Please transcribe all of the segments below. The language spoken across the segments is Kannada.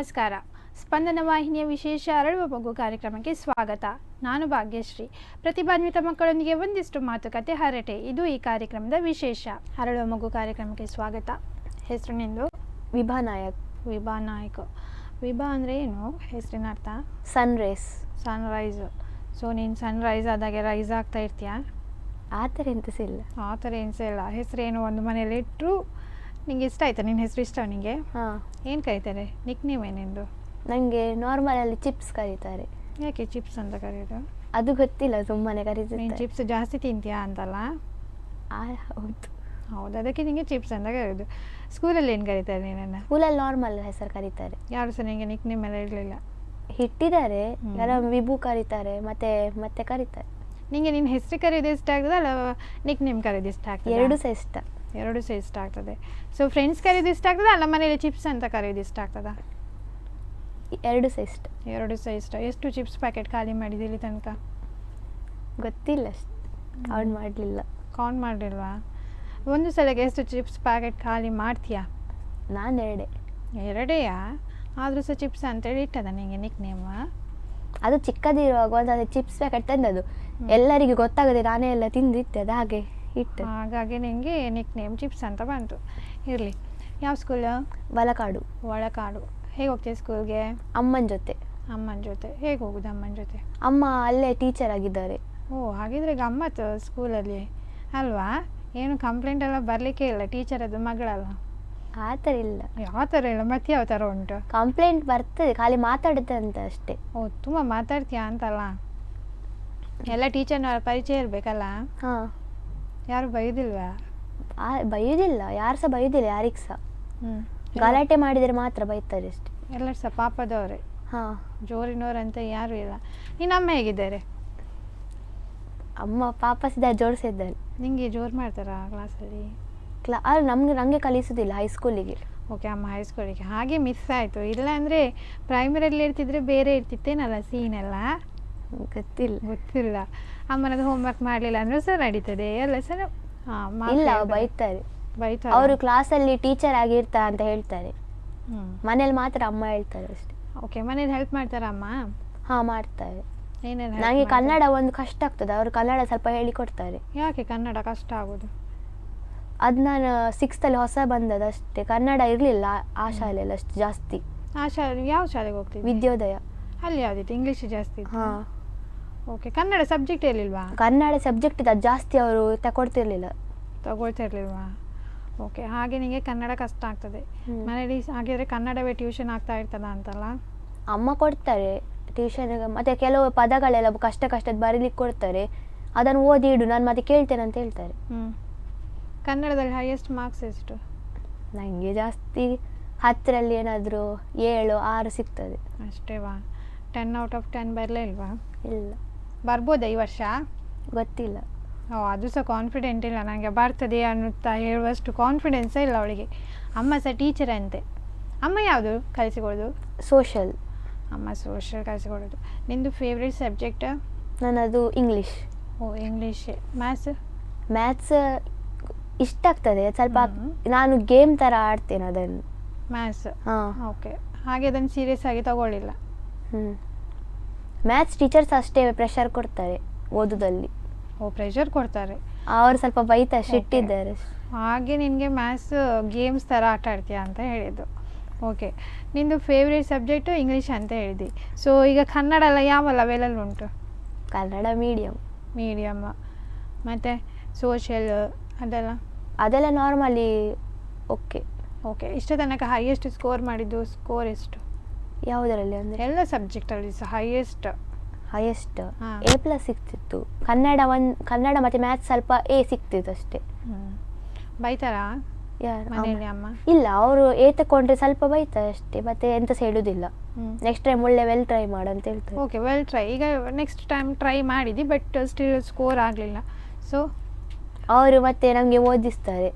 ನಮಸ್ಕಾರ. ಸ್ಪಂದನ ವಾಹಿನಿಯ ವಿಶೇಷ ಅರಳುವ ಮಗು ಕಾರ್ಯಕ್ರಮಕ್ಕೆ ಸ್ವಾಗತ. ನಾನು ಭಾಗ್ಯಶ್ರೀ. ಪ್ರತಿಭಾನ್ವಿತ ಮಕ್ಕಳೊಂದಿಗೆ ಒಂದಿಷ್ಟು ಮಾತುಕತೆ ಹರಟೆ, ಇದು ಈ ಕಾರ್ಯಕ್ರಮದ ವಿಶೇಷ. ಅರಳುವ ಮಗು ಕಾರ್ಯಕ್ರಮಕ್ಕೆ ಸ್ವಾಗತ. ಹೆಸರು ನಿಂದು? ವಿಭಾ ನಾಯಕ್. ವಿಭಾ ನಾಯಕ್. ವಿಭಾ ಅಂದರೆ ಏನು ಹೆಸರಿನ ಅರ್ಥ? ಸನ್ರೈಸ್. ಸನ್ರೈಸ್. ಸೊ ನೀನು ಸನ್ರೈಸ್ ಆದಾಗೆ ರೈಸ್ ಆಗ್ತಾ ಇರ್ತೀಯಾ? ಆ ಥರ ಎಂತಸ ಇಲ್ಲ. ಆ ಥರ ಏನ್ಸ ಇಲ್ಲ. ಹೆಸರೇನು ಒಂದು ಮನೇಲಿ ಇಟ್ಟರು ನಿಂಗೆ ಇಷ್ಟ ಆಯ್ತಾ? ನಿನ್ನ ಹೆಸರು ಇಷ್ಟ ನಿನಗೆ? ಹಾಂ. ಏನು ಕರೀತಾರೆ? ನಿಕ್ ನೇಮ್ ಏನೆಂದು? ನನಗೆ ನಾರ್ಮಲಲ್ಲಿ ಚಿಪ್ಸ್ ಕರೀತಾರೆ. ಯಾಕೆ ಚಿಪ್ಸ್ ಅಂತ ಕರೆಯೋದು? ಅದು ಗೊತ್ತಿಲ್ಲ, ಸುಮ್ಮನೆ ಕರೀತಾರೆ. ನೀನು ಚಿಪ್ಸ್ ಜಾಸ್ತಿ ತಿಂತೀಯಾ ಅಂತಲ್ಲ? ಹೌದು. ಹೌದು, ಅದಕ್ಕೆ ನಿನಗೆ ಚಿಪ್ಸ್ ಅಂತ ಕರೆಯೋದು. ಸ್ಕೂಲಲ್ಲಿ ಏನು ಕರೀತಾರೆ ನಿನ್ನನ್ನು? ಸ್ಕೂಲಲ್ಲಿ ನಾರ್ಮಲ್ ಹೆಸರು ಕರೀತಾರೆ. ಯಾರು ಸಹ ನಿನಗೆ ನಿಕ್ ನೇಮ್ ಎಲ್ಲ ಇರಲಿಲ್ಲ? ಇಟ್ಟಿದ್ದಾರೆ, ಯಾರ ವಿಭು ಕರೀತಾರೆ, ಮತ್ತೆ ಕರೀತಾರೆ. ನಿನಗೆ ನಿನ್ನ ಹೆಸರು ಕರೆಯೋದು ಇಷ್ಟ ಆಗ್ತದೆ ಅಲ್ಲ ನಿಕ್ ನೇಮ್ ಕರೆಯೋದು ಇಷ್ಟ ಆಗ್ತದೆ? ಎರಡೂ ಸಹ ಇಷ್ಟ. ಎರಡೂ ಸಹ ಇಷ್ಟ ಆಗ್ತದೆ. ಸೊ ಫ್ರೆಂಡ್ಸ್ ಕರೆಯೋದು ಇಷ್ಟ ಆಗ್ತದೆ ಅಲ್ಲ ಮನೇಲಿ ಚಿಪ್ಸ್ ಅಂತ ಕರೆಯೋದು ಇಷ್ಟ ಆಗ್ತದಾ? ಎರಡೂ ಸಹ ಇಷ್ಟ. ಎರಡೂ ಸಹ ಇಷ್ಟ. ಎಷ್ಟು ಚಿಪ್ಸ್ ಪ್ಯಾಕೆಟ್ ಖಾಲಿ ಮಾಡಿದೆ ಇಲ್ಲಿ ತನಕ? ಗೊತ್ತಿಲ್ಲ, ಅಷ್ಟು ಕೌಂಟ್ ಮಾಡಲಿಲ್ಲ. ಕೌಂಟ್ ಮಾಡಲಿಲ್ವಾ? ಒಂದು ಸಲಕ್ಕೆ ಎಷ್ಟು ಚಿಪ್ಸ್ ಪ್ಯಾಕೆಟ್ ಖಾಲಿ ಮಾಡ್ತೀಯಾ? ನಾನು ಎರಡೇಯಾ? ಆದರೂ ಸಹ ಚಿಪ್ಸ್ ಅಂತೇಳಿ ಇಟ್ಟದ ನಿಮಗೆ ನಿಕ್ ನೇಮ್? ಅದು ಚಿಕ್ಕದಿರುವಾಗ ಒಂದು ಚಿಪ್ಸ್ ಪ್ಯಾಕೆಟ್ ತಂದದು, ಎಲ್ಲರಿಗೆ ಗೊತ್ತಾಗದೆ ನಾನೇ ಎಲ್ಲ ತಿಂದಿತ್ತೆ, ಅದು ಹಾಗೆ ಇಟ್ಟು. ಹಾಗಾಗಿ ನಿನಗೆ ನಿಕ್ ನೇಮ್ ಚಿಪ್ಸ್ ಅಂತ ಬಂತು. ಇರಲಿ. ಯಾವ ಸ್ಕೂಲು? ವಲಕಾಡು. ಒಳಕಾಡು. ಹೇಗೆ ಹೋಗ್ತೀಯ ಸ್ಕೂಲ್ಗೆ? ಅಮ್ಮನ ಜೊತೆ. ಅಮ್ಮನ ಜೊತೆ. ಹೇಗೆ ಹೋಗುದು ಅಮ್ಮನ ಜೊತೆ? ಅಮ್ಮ ಅಲ್ಲೇ ಟೀಚರ್ ಆಗಿದ್ದಾರೆ. ಓ, ಹಾಗಿದ್ರೆ ಗಮ್ಮತ್ತು ಸ್ಕೂಲಲ್ಲಿ ಅಲ್ವಾ? ಏನು ಕಂಪ್ಲೇಂಟ್ ಎಲ್ಲ ಬರಲಿಕ್ಕೆ ಇಲ್ಲ, ಟೀಚರ್ ಅದು ಮಗಳಲ್ಲ? ಆ ಥರ ಇಲ್ಲ. ಯಾವ ಥರ ಇಲ್ಲ, ಮತ್ತೆ ಯಾವ ಥರ ಉಂಟು? ಕಂಪ್ಲೇಂಟ್ ಬರ್ತದೆ, ಖಾಲಿ ಮಾತಾಡುತ್ತೆ ಅಂತ ಅಷ್ಟೇ. ಓ, ತುಂಬ ಮಾತಾಡ್ತೀಯಾ ಅಂತಲ್ಲ? ಎಲ್ಲ ಟೀಚರ್ನವರ ಪರಿಚಯ ಇರಬೇಕಲ್ಲ? ಹಾಂ. ಯಾರು ಬೈದಿಲ್ವಾ? ಬೈಯೋದಿಲ್ಲ, ಯಾರು ಸಹ ಬೈಯೋದಿಲ್ಲ, ಯಾರಿಗೆ ಸಹ. ಗಲಾಟೆ ಮಾಡಿದರೆ ಮಾತ್ರ ಬೈತಾರೆ ಅಷ್ಟೇ. ಎಲ್ಲರೂ ಸಹ ಪಾಪದವರೇ. ಹಾಂ. ಜೋರಿನವರಂತ ಯಾರೂ ಇಲ್ಲ. ನಿನ್ನ ಅಮ್ಮ ಹೇಗಿದ್ದಾರೆ? ಅಮ್ಮ ಪಾಪಸಿದ ಜೋಡಿಸಿದ್ದಾರೆ. ನಿಮಗೆ ಜೋರು ಮಾಡ್ತಾರಾ ಕ್ಲಾಸಲ್ಲಿ? ನನಗೆ ಕಲಿಸೋದಿಲ್ಲ ಹೈಸ್ಕೂಲಿಗೆ. ಓಕೆ, ಅಮ್ಮ ಹೈಸ್ಕೂಲಿಗೆ. ಹಾಗೆ ಮಿಸ್ ಆಯಿತು. ಇಲ್ಲಾಂದರೆ ಪ್ರೈಮರಿಯಲ್ಲಿ ಇರ್ತಿದ್ರೆ ಬೇರೆ ಇರ್ತಿತ್ತೇನಲ್ಲ ಸೀನೆಲ್ಲ? ಗೊತ್ತಿಲ್ಲ. ಅಮ್ಮನದು ಹೋಮ್ವರ್ಕ್ ಮಾಡಲಿಲ್ಲ ಅಂದರೂ ಸಹ ನಡೀತದೆ ಎಲ್ಲ ಸಹ? ಇಲ್ಲ, ಬೈತಾರೆ. ಅವರು ಕ್ಲಾಸಲ್ಲಿ ಟೀಚರ್ ಆಗಿರ್ತಾ ಅಂತ ಹೇಳ್ತಾರೆ, ಮನೇಲಿ ಮಾತ್ರ ಅಮ್ಮ ಹೇಳ್ತಾರೆ ಅಷ್ಟೇ. ಓಕೆ, ಮನೇಲಿ ಹೆಲ್ಪ್ ಮಾಡ್ತಾರಾ ಅಮ್ಮ? ಹಾಂ, ಮಾಡ್ತಾರೆ. ಏನೇನು? ನನಗೆ ಕನ್ನಡ ಒಂದು ಕಷ್ಟ ಆಗ್ತದೆ, ಅವರು ಕನ್ನಡ ಸ್ವಲ್ಪ ಹೇಳಿಕೊಡ್ತಾರೆ. ಯಾಕೆ ಕನ್ನಡ ಕಷ್ಟ ಆಗೋದು? ಅದು ನಾನು 6th ಹೊಸ ಬಂದದಷ್ಟೇ, ಕನ್ನಡ ಇರಲಿಲ್ಲ ಆ ಶಾಲೆಯಲ್ಲಿ ಅಷ್ಟು ಜಾಸ್ತಿ. ಆ ಶಾಲೆ ಯಾವ ಶಾಲೆಗೆ ಹೋಗ್ತಿದ್ದೆ? ವಿದ್ಯೋದಯ. ಅಲ್ಲಿ ಯಾವುದಿತ್ತು? ಇಂಗ್ಲೀಷ್ ಜಾಸ್ತಿ ಇತ್ತು? ಹಾಂ. ಓಕೆ, ಕನ್ನಡ ಸಬ್ಜೆಕ್ಟ್ ಇರಲಿಲ್ವಾ? ಕನ್ನಡ ಸಬ್ಜೆಕ್ಟ್ ಇದು ಜಾಸ್ತಿ ಅವರು ತಗೊಳ್ತಿರ್ಲಿಲ್ವಾ? ಓಕೆ, ಹಾಗೆ ನಿಮಗೆ ಕನ್ನಡ ಕಷ್ಟ ಆಗ್ತದೆ ಮನೇಲಿ. ಹಾಗಿದ್ರೆ ಕನ್ನಡವೇ ಟ್ಯೂಷನ್ ಆಗ್ತಾ ಇರ್ತದ ಅಂತಲ್ಲ? ಅಮ್ಮ ಕೊಡ್ತಾರೆ ಟ್ಯೂಷನ್ಗೆ, ಮತ್ತು ಕೆಲವು ಪದಗಳೆಲ್ಲ ಕಷ್ಟದ ಬರೀಲಿಕ್ಕೆ ಕೊಡ್ತಾರೆ, ಅದನ್ನು ಓದಿ ಇಡು, ನಾನು ಮತ್ತೆ ಕೇಳ್ತೇನೆ ಅಂತ ಹೇಳ್ತಾರೆ. ಕನ್ನಡದಲ್ಲಿ ಹೈಯೆಸ್ಟ್ ಮಾರ್ಕ್ಸ್ ಎಷ್ಟು? ನನಗೆ ಜಾಸ್ತಿ 10ರಲ್ಲಿ ಏನಾದರೂ 7, 6 ಸಿಗ್ತದೆ ಅಷ್ಟೇವಾ? 10 out of 10 ಬರಲೇ ಇಲ್ವಾ? ಇಲ್ಲ. ಬರ್ಬೋದಾ ಈ ವರ್ಷ? ಗೊತ್ತಿಲ್ಲ. ಅದು ಸಹ ಕಾನ್ಫಿಡೆಂಟ್ ಇಲ್ಲ ನನಗೆ ಬರ್ತದೆ ಅನ್ನುತ್ತಾ ಹೇಳುವಷ್ಟು ಕಾನ್ಫಿಡೆನ್ಸೇ ಇಲ್ಲ ಅವಳಿಗೆ. ಅಮ್ಮ ಸಹ ಟೀಚರ್ ಅಂತೆ. ಅಮ್ಮ ಯಾವುದು ಕಲಿಸಿಕೊಡೋದು? ಸೋಷಲ್. ಅಮ್ಮ ಸೋಷಲ್ ಕಲಿಸಿಕೊಡೋದು. ನಿಂದು ಫೇವ್ರೆಟ್ ಸಬ್ಜೆಕ್ಟ್? ನನ್ನದು ಇಂಗ್ಲೀಷ್. ಓ, ಇಂಗ್ಲೀಷ್. ಮ್ಯಾಥ್ಸ್ ಇಷ್ಟ ಆಗ್ತದೆ ಸ್ವಲ್ಪ, ನಾನು ಗೇಮ್ ಥರ ಆಡ್ತೇನೆ ಅದನ್ನು. ಮ್ಯಾಥ್ಸ್? ಹಾಂ. ಓಕೆ, ಹಾಗೆ ಅದನ್ನು ಸೀರಿಯಸ್ ಆಗಿ ತಗೊಳ್ಳಿಲ್ಲ? ಮ್ಯಾಥ್ಸ್ ಟೀಚರ್ಸ್ ಅಷ್ಟೇ ಪ್ರೆಷರ್ ಕೊಡ್ತಾರೆ ಓದೋದಲ್ಲಿ. ಓ, ಪ್ರೆಷರ್ ಕೊಡ್ತಾರೆ. ಅವರು ಸ್ವಲ್ಪ ಬೈತಾರೆ, ಸಿಟ್ಟಿದ್ದಾರೆ. ಹಾಗೆ ನಿನಗೆ ಮ್ಯಾಥ್ಸ್ ಗೇಮ್ಸ್ ಥರ ಆಟ ಆಡ್ತೀಯಾ ಅಂತ ಹೇಳಿದ್ದು. ಓಕೆ, ನಿಂದು ಫೇವ್ರೇಟ್ ಸಬ್ಜೆಕ್ಟು ಇಂಗ್ಲೀಷ್ ಅಂತ ಹೇಳಿದ್ದಿ. ಸೊ ಈಗ ಕನ್ನಡ ಎಲ್ಲ ಯಾವ ಲೆವೆಲಲ್ಲಿ ಉಂಟು? ಕನ್ನಡ ಮೀಡಿಯಮ್. ಮತ್ತು ಸೋಷಿಯಲ್ ಅದೆಲ್ಲ ನಾರ್ಮಲಿ ಓಕೆ. ಇಷ್ಟ ತನಕ ಹೈಯೆಸ್ಟ್ ಸ್ಕೋರ್ ಮಾಡಿದ್ದು ಸ್ಕೋರ್ ಎಷ್ಟು? ಯಾವುದರಲ್ಲಿ ಅಂದರೆ? ಎಲ್ಲ ಸಬ್ಜೆಕ್ಟಲ್ಲಿ ಸಹ ಹೈಯೆಸ್ಟ್ A+ ಸಿಗ್ತಿತ್ತು. ಕನ್ನಡ ಮತ್ತು ಮ್ಯಾಥ್ಸ್ ಸ್ವಲ್ಪ A ಸಿಗ್ತಿತ್ತು ಅಷ್ಟೇ. ಬೈತಾರಾ ಮನೆಯಲ್ಲಿ ಅಮ್ಮ? ಇಲ್ಲ, ಅವರು A ತಗೊಂಡ್ರೆ ಸ್ವಲ್ಪ ಬೈತಾರೆ ಅಷ್ಟೇ, ಮತ್ತೆ ಎಂತ ಸಹ ಹೇಳುವುದಿಲ್ಲ. ನೆಕ್ಸ್ಟ್ ಟೈಮ್ ಒಳ್ಳೆ ವೆಲ್ ಟ್ರೈ ಮಾಡು ಅಂತ ಹೇಳ್ತಾರೆ. Okay, well try. ಈಗ ನೆಕ್ಸ್ಟ್ ಟೈಮ್ ಟ್ರೈ ಮಾಡಿದ್ದಿ, ಬಟ್ ಸ್ಟಿಲ್ ಸ್ಕೋರ್ ಆಗಲಿಲ್ಲ. ಸೊ ಅವರು ಮತ್ತೆ ನಮಗೆ ಓದಿಸ್ತಾರೆ.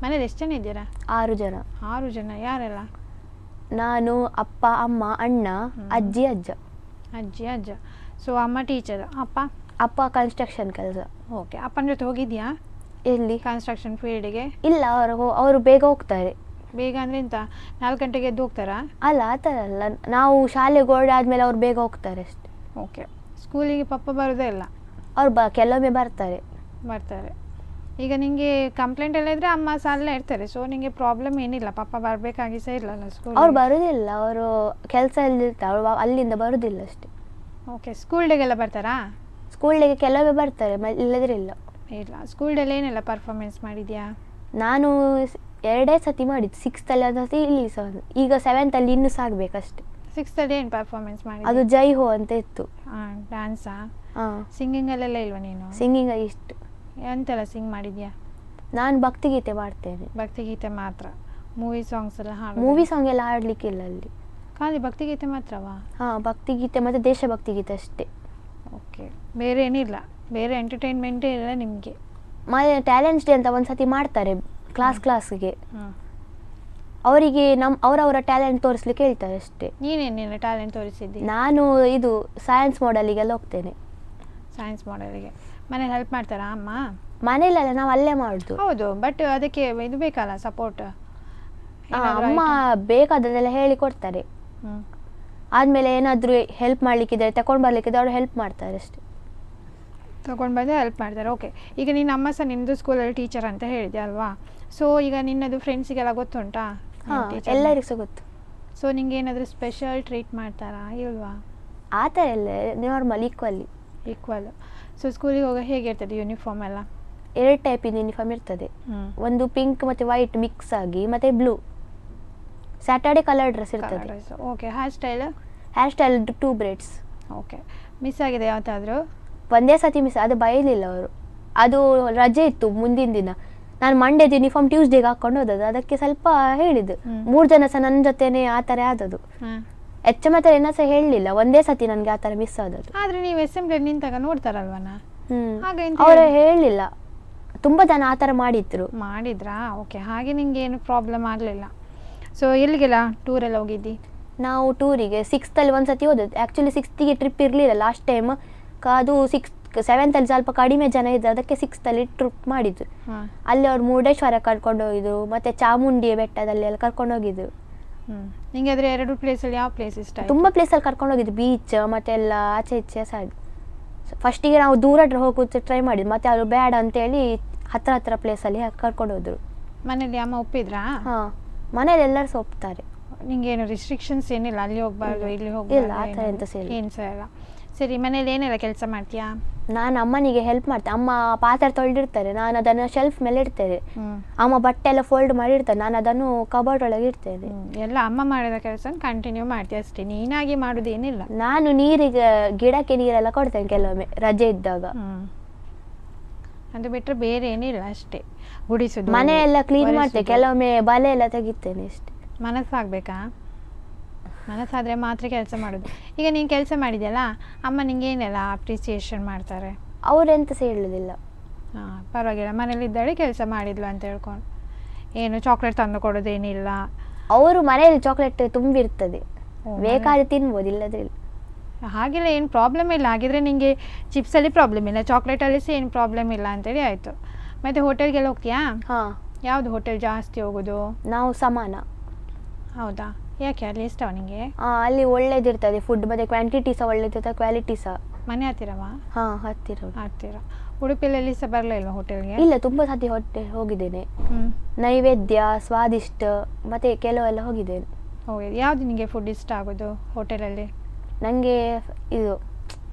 ಮನೇಲಿ ಎಷ್ಟು ಜನ ಇದ್ದೀರಾ? 6 ಜನ. 6 ಜನ. ಯಾರೆಲ್ಲ? ನಾನು, ಅಪ್ಪ, ಅಮ್ಮ, ಅಣ್ಣ, ಅಜ್ಜಿ, ಅಜ್ಜ. ಸೊ ಅಮ್ಮ ಟೀಚರ್, ಅಪ್ಪ ಕನ್ಸ್ಟ್ರಕ್ಷನ್ ಕೆಲಸ. ಓಕೆ, ಅಪ್ಪನ ಜೊತೆ ಹೋಗಿದ್ಯಾ? ಎಲ್ಲಿ? ಕನ್ಸ್ಟ್ರಕ್ಷನ್ ಫೀಲ್ಡಿಗೆ? ಇಲ್ಲ, ಅವರು ಬೇಗ ಹೋಗ್ತಾರೆ. ಬೇಗ ಅಂದರೆ ಎಂತ 4 ಗಂಟೆಗೆ ಎದ್ದು ಹೋಗ್ತಾರಾ? ಅಲ್ಲ ಆ ಥರ ಅಲ್ಲ, ನಾವು ಶಾಲೆಗೆ ಓಡಾದ್ಮೇಲೆ ಅವ್ರು ಬೇಗ ಹೋಗ್ತಾರೆ ಅಷ್ಟೇ. ಓಕೆ. ಸ್ಕೂಲಿಗೆ ಪಪ್ಪ ಬರೋದೇ ಇಲ್ಲ? ಅವ್ರು ಕೆಲವೊಮ್ಮೆ ಬರ್ತಾರೆ. ಈಗ ನಿಮಗೆ ಕಂಪ್ಲೇಂಟ್ ಎಲ್ಲ ಇದ್ದರೆ ಅಮ್ಮ ಸಾಲ ಇರ್ತಾರೆ, ಸೊ ನಿಮಗೆ ಪ್ರಾಬ್ಲಮ್ ಏನಿಲ್ಲ, ಪಪ್ಪ ಬರಬೇಕಾಗಿ ಸಹ ಇಲ್ಲಲ್ಲ ಸ್ಕೂಲ್? ಅವ್ರು ಬರೋದಿಲ್ಲ, ಅವರು ಕೆಲಸದಲ್ಲಿ ಇರ್ತಾರೆ, ಅವ್ರು ಅಲ್ಲಿಂದ ಬರೋದಿಲ್ಲ ಅಷ್ಟೇ. ಓಕೆ. ಸ್ಕೂಲ್ ಡೇಗೆಲ್ಲ ಬರ್ತಾರಾ? ಸ್ಕೂಲ್ ಡೇಗೆ ಕೆಲವೊಮ್ಮೆ ಬರ್ತಾರೆ, ಇಲ್ಲದ್ರೆ ಇಲ್ಲ. ಸ್ಕೂಲ್ ಡೇಲಿ ಏನೆಲ್ಲ ಪರ್ಫಾರ್ಮೆನ್ಸ್ ಮಾಡಿದ್ಯಾ? ನಾನು 2 ಸತಿ ಮಾಡಿದ್ದು, 6th ಒಂದು ಸತಿ, ಇಲ್ಲಿ ಸಹ ಒಂದು. ಈಗ 7th ಇನ್ನೂ ಸಾಗಬೇಕಷ್ಟೆ. 6th ಏನು ಪರ್ಫಾರ್ಮೆನ್ಸ್ ಮಾಡಿ? ಅದು ಜೈ ಹೋ ಅಂತ ಇತ್ತು. ಡ್ಯಾನ್ಸಾ? ಹಾಂ. ಸಿಂಗಿಂಗಲ್ಲೆಲ್ಲ ಇಲ್ವಾ ನೀನು? ಸಿಂಗಿಂಗ್ ಇಷ್ಟು. ಎಂತೆಲ್ಲ ಸಿಂಗ್ ಮಾಡಿದ್ಯಾ? ನಾನು ಭಕ್ತಿಗೀತೆ ಮಾಡ್ತೇನೆ. ಭಕ್ತಿಗೀತೆ ಮಾತ್ರ? ಮೂವಿ ಸಾಂಗ್ಸ್ ಎಲ್ಲ ಹಾಡು? ಮೂವಿ ಸಾಂಗ್ ಎಲ್ಲ ಹಾಡಲಿಕ್ಕಿಲ್ಲ ಅಲ್ಲಿ, ಖಾಲಿ ಭಕ್ತಿಗೀತೆ ಮಾತ್ರವಾ? ಹಾಂ, ಭಕ್ತಿಗೀತೆ ಮತ್ತು ದೇಶಭಕ್ತಿ ಗೀತೆ ಅಷ್ಟೇ. ಓಕೆ. ಬೇರೆ ಏನಿಲ್ಲ, ಬೇರೆ ಎಂಟರ್ಟೈನ್ಮೆಂಟೇ ಇಲ್ಲ ನಿಮಗೆ? ಮತ್ತೆ ಟ್ಯಾಲೆಂಟ್ಸ್ ಡೇ ಅಂತ ಒಂದು ಸತಿ ಮಾಡ್ತಾರೆ ಕ್ಲಾಸ್ಗೆ. ಅವರಿಗೆ ಅವರವರ ಟ್ಯಾಲೆಂಟ್ ತೋರಿಸ್ಲಿಕ್ಕೆ ಹೇಳ್ತಾರೆ ಅಷ್ಟೇ. ನೀನೇನೇನು ಟ್ಯಾಲೆಂಟ್ ತೋರಿಸಿದ್ದಿ? ನಾನು ಇದು ಸೈನ್ಸ್ ಮಾಡಲಿಗೆಲ್ಲ ಹೋಗ್ತೇನೆ. ಸೈನ್ಸ್ ಮಾಡಲಿಗೆ ಮನೇಲಿ ಹೆಲ್ಪ್ ಮಾಡ್ತಾರಾ ಅಮ್ಮ? ಮನೇಲೆಲ್ಲ ನಾವು ಅಲ್ಲೇ ಮಾಡೋದು. ಹೌದು, ಬಟ್ ಅದಕ್ಕೆ ಇದು ಬೇಕಲ್ಲ ಸಪೋರ್ಟ್? ಅಮ್ಮ ಬೇಕಾದದೆಲ್ಲ ಹೇಳಿ ಕೊಡ್ತಾರೆ. ಆದಮೇಲೆ ಏನಾದರೂ ಹೆಲ್ಪ್ ಮಾಡಲಿಕ್ಕಿದ್ರೆ ತಗೊಂಡು ಬರಲಿಕ್ಕಿದ್ರೆ ಅವ್ರು ಹೆಲ್ಪ್ ಮಾಡ್ತಾರೆ ಅಷ್ಟೇ. ತಗೊಂಡು ಬಂದು ಹೆಲ್ಪ್ ಮಾಡ್ತಾರೆ. ಓಕೆ. ಈಗ ನಿನ್ನ ಅಮ್ಮ ಸಹ ನಿಮ್ಮದು ಸ್ಕೂಲಲ್ಲಿ ಟೀಚರ್ ಅಂತ ಹೇಳಿದೆ ಅಲ್ವಾ? ಸೊ ಈಗ ನಿನ್ನದು ಫ್ರೆಂಡ್ಸಿಗೆಲ್ಲ ಗೊತ್ತುಂಟಾ? ಹಾಂ, ಎಲ್ಲರಿಗೂ ಸಹ ಗೊತ್ತು. ಸೊ ನಿಂಗೆ ಏನಾದರೂ ಸ್ಪೆಷಲ್ ಟ್ರೀಟ್ ಮಾಡ್ತಾರಾ ಇಲ್ವಾ? ಆ ಥರ ಎಲ್ಲ ನಾರ್ಮಲ್ ಈಕ್ವಲ್. ಸೊ ಸ್ಕೂಲಿಗೆ ಹೋಗೋ ಹೇಗಿರ್ತದೆ ಯೂನಿಫಾರ್ಮ್ ಎಲ್ಲ? 2 ಟೈಪಿನ ಯೂನಿಫಾರ್ಮ್ ಇರ್ತದೆ. ಒಂದು ಪಿಂಕ್ ಮತ್ತು ವೈಟ್ ಮಿಕ್ಸ್ ಆಗಿ, ಮತ್ತು ಬ್ಲೂ. ಸ್ಯಾಟರ್ಡೆ ಕಲರ್ ಡ್ರೆಸ್ ಇರ್ತದೆ. Okay. Hair style 2 braids. Okay. Miss ಆಗಿದೆ ಯಾವತ್ತಾದರೂ? ಒಂದೇ ಸತಿ ಮಿಸ್, ಅದು ಬೈಲಿಲ್ಲ ಅವರು. ಅದು ರಜೆ ಇತ್ತು ಮುಂದಿನ ದಿನ, ನಾನು ಮಂಡೇದು ಯೂನಿಫಾರ್ಮ್ ಟ್ಯೂಸ್ಡೇಗೆ ಹಾಕ್ಕೊಂಡು ಹೋದದ್ದು, ಅದಕ್ಕೆ ಸ್ವಲ್ಪ ಹೇಳಿದ್ದು. 3 ಜನ ಸಹ ನನ್ನ ಜೊತೆನೇ ಆ ಥರ ಆದದ್ದು. ಹೆಚ್ಚ ಮಾತ್ರ ಏನೋ ಸಹ ಹೇಳಲಿಲ್ಲ, ಒಂದೇ ಸತಿ ನನಗೆ ಆ ಥರ ಮಿಸ್ ಆದದ್ದು. ಆದರೆ ನೀವು ಅಸೆಂಬ್ಲಿ ನಿಂತಾಗ ನೋಡ್ತಾರಲ್ವನ? ಅವರು ಹೇಳಲಿಲ್ಲ, ತುಂಬ ಜನ ಆ ಥರ ಮಾಡಿದ್ರಾ? ಓಕೆ. ಹಾಗೆ ನಿಂಗೆ ಏನು ಪ್ರಾಬ್ಲಮ್ ಆಗಲಿಲ್ಲ. ಸೊ ಎಲ್ಲಿಗೆಲ್ಲ ಟೂರೆಲ್ಲ ಹೋಗಿದ್ದಿ? ನಾವು ಟೂರಿಗೆ 6th ಒಂದು ಸತಿ ಹೋದದ್ದು. ಆ್ಯಕ್ಚುಲಿ 6th ಟ್ರಿಪ್ ಇರಲಿಲ್ಲ ಲಾಸ್ಟ್ ಟೈಮ್. ಅದು 7th ಸ್ವಲ್ಪ ಕಡಿಮೆ ಜನ ಇದ್ದರು, ಅದಕ್ಕೆ 6th ಟ್ರಿಪ್ ಮಾಡಿದ್ರು. ಅಲ್ಲಿ ಅವ್ರು ಮುರುಡೇಶ್ವರ ಕರ್ಕೊಂಡು ಹೋಗಿದ್ರು, ಮತ್ತು ಚಾಮುಂಡಿ ಬೆಟ್ಟದಲ್ಲಿ ಎಲ್ಲ ಕರ್ಕೊಂಡು ಹೋಗಿದ್ರು. ನಿಂಗೆ ಅದರ 2 ಪ್ಲೇಸಲ್ಲಿ ಯಾವ ಪ್ಲೇಸ್ ಇಷ್ಟ? ತುಂಬ ಪ್ಲೇಸಲ್ಲಿ ಕರ್ಕೊಂಡು ಹೋಗಿದ್ದು, ಬೀಚ್ ಮತ್ತು ಎಲ್ಲ ಆಚೆ ಈಚೆ ಸಾಗಿ. ಫಸ್ಟಿಗೆ ನಾವು ದೂರ ಹೋಗೋದು ಟ್ರೈ ಮಾಡಿದ್ವಿ, ಮತ್ತು ಅವರು ಬೇಡ ಅಂತೇಳಿ ಹತ್ರ ಪ್ಲೇಸಲ್ಲಿ ಕರ್ಕೊಂಡು ಹೋದ್ರು. ಮನೇಲಿ ಅಮ್ಮ ಒಪ್ಪಿದ್ರಾ? ಹಾಂ, ಮನೇಲಿ ಎಲ್ಲರೂ ಸಹ ಒಪ್ತಾರೆ. ನಿಂಗೇನು ರಿಸ್ಟ್ರಿಕ್ಷನ್ಸ್ ಏನಿಲ್ಲ, ಅಲ್ಲಿ ಹೋಗ್ಬಾರ್ದು ಇಲ್ಲಿ ಹೋಗ್ಬಾರ್ದು? ಇಲ್ಲ, ಆ ಥರ ಎಂತ ಏನು ಸಹ ಇಲ್ಲ. ಸರಿ, ಮನೇಲಿ ಏನೆಲ್ಲ ಕೆಲಸ ಮಾಡ್ತೀಯಾ? ನಾನು ಅಮ್ಮನಿಗೆ ಹೆಲ್ಪ್ ಮಾಡ್ತೇನೆ. ಅಮ್ಮ ಪಾತ್ರೆ ತೊಳೆದಿರ್ತಾರೆ, ನಾನು ಅದನ್ನು ಶೆಲ್ಫ್ ಮೇಲೆ ಇಡ್ತೇನೆ. ಅಮ್ಮ ಬಟ್ಟೆ ಎಲ್ಲ ಫೋಲ್ಡ್ ಮಾಡಿರ್ತಾರೆ, ನಾನು ಅದನ್ನು ಕಬೋರ್ಡ್ ಒಳಗೆ ಇಡ್ತೇನೆ. ಎಲ್ಲ ಅಮ್ಮ ಮಾಡಿದ ಕೆಲಸ ಕಂಟಿನ್ಯೂ ಮಾಡ್ತೀಯ ಅಷ್ಟೇ, ನೀನಾಗಿ ಮಾಡೋದೇನಿಲ್ಲ? ನಾನು ಗಿಡಕ್ಕೆ ನೀರೆಲ್ಲ ಕೊಡ್ತೇನೆ ಕೆಲವೊಮ್ಮೆ ರಜೆ ಇದ್ದಾಗ. ಅದು ಬಿಟ್ಟರೆ ಬೇರೆ ಏನಿಲ್ಲ ಅಷ್ಟೇ. ಗುಡಿಸೋದು, ಮನೆ ಎಲ್ಲ ಕ್ಲೀನ್ ಮಾಡ್ತೇನೆ, ಕೆಲವೊಮ್ಮೆ ಬಲೆ ಎಲ್ಲ ತೆಗಿತೇನೆ ಅಷ್ಟೇ. ಮನಸ್ಸಾಗಬೇಕಾ? ಮನಸ್ಸಾದರೆ ಮಾತ್ರ ಕೆಲಸ ಮಾಡೋದು. ಈಗ ನೀನು ಕೆಲಸ ಮಾಡಿದೆಯಲ್ಲ, ಅಮ್ಮ ನಿಂಗೆ ಏನೆಲ್ಲ ಅಪ್ರಿಸಿಯೇಷನ್ ಮಾಡ್ತಾರೆ? ಅವರೆಂತ ಸಹ ಹೇಳೋದಿಲ್ಲ. ಪರವಾಗಿಲ್ಲ, ಮನೇಲಿದ್ದಾಳೆ ಕೆಲಸ ಮಾಡಿದ್ಲು ಅಂತ ಹೇಳ್ಕೊಂಡು. ಏನು ಚಾಕ್ಲೇಟ್ ತಂದು ಕೊಡೋದೇನಿಲ್ಲ? ಅವರು ಮನೆಯಲ್ಲಿ ಚಾಕ್ಲೇಟ್ ತುಂಬಿರ್ತದೆ, ಬೇಕಾದ್ರೆ ತಿನ್ಬೋದು, ಇಲ್ಲದ್ರೆ ಇಲ್ಲ. ಹಾಗೆಲ್ಲ ಏನು ಪ್ರಾಬ್ಲಮ್ ಇಲ್ಲ. ಹಾಗಿದ್ರೆ ನಿಮಗೆ ಚಿಪ್ಸಲ್ಲಿ ಪ್ರಾಬ್ಲಮ್ ಇಲ್ಲ, ಚಾಕ್ಲೇಟಲ್ಲಿ ಸಹ ಏನು ಪ್ರಾಬ್ಲಮ್ ಇಲ್ಲ ಅಂತೇಳಿ ಆಯಿತು. ಮತ್ತು ಹೋಟೆಲ್ಗೆಲ್ಲ ಹೋಗ್ತೀಯಾ? ಹಾಂ. ಯಾವುದು ಹೋಟೆಲ್ ಜಾಸ್ತಿ ಹೋಗೋದು? ನಾವು ಸಮಾನ. ಹೌದಾ? ಯಾಕೆ, ಅಲ್ಲಿ ಇಷ್ಟವ ನಿಮಗೆ? ಅಲ್ಲಿ ಒಳ್ಳೇದಿರ್ತದೆ ಫುಡ್, ಮತ್ತು ಕ್ವಾಂಟಿಟಿ ಸಹ ಒಳ್ಳೇದಿರ್ತದೆ, ಕ್ವಾಲಿಟಿ ಸಹ. ಮನೆ ಹತ್ತಿರವಾ? ಹಾಂ, ಹತ್ತಿರ. ಉಡುಪಿಯಲ್ಲಿ ಸಹ ಬರಲಿಲ್ಲ ಹೋಟೆಲ್ಗೆ? ಇಲ್ಲ, ತುಂಬ ಸತಿ ಹೋಗಿದ್ದೇನೆ. ನೈವೇದ್ಯ, ಸ್ವಾದಿಷ್ಟ ಮತ್ತು ಕೆಲವೆಲ್ಲ ಹೋಗಿದ್ದೇನೆ. ಹೋಗಿದೆ. ಯಾವುದು ನಿಮಗೆ ಫುಡ್ ಇಷ್ಟ ಆಗೋದು ಹೋಟೆಲಲ್ಲಿ? ನನಗೆ ಇದು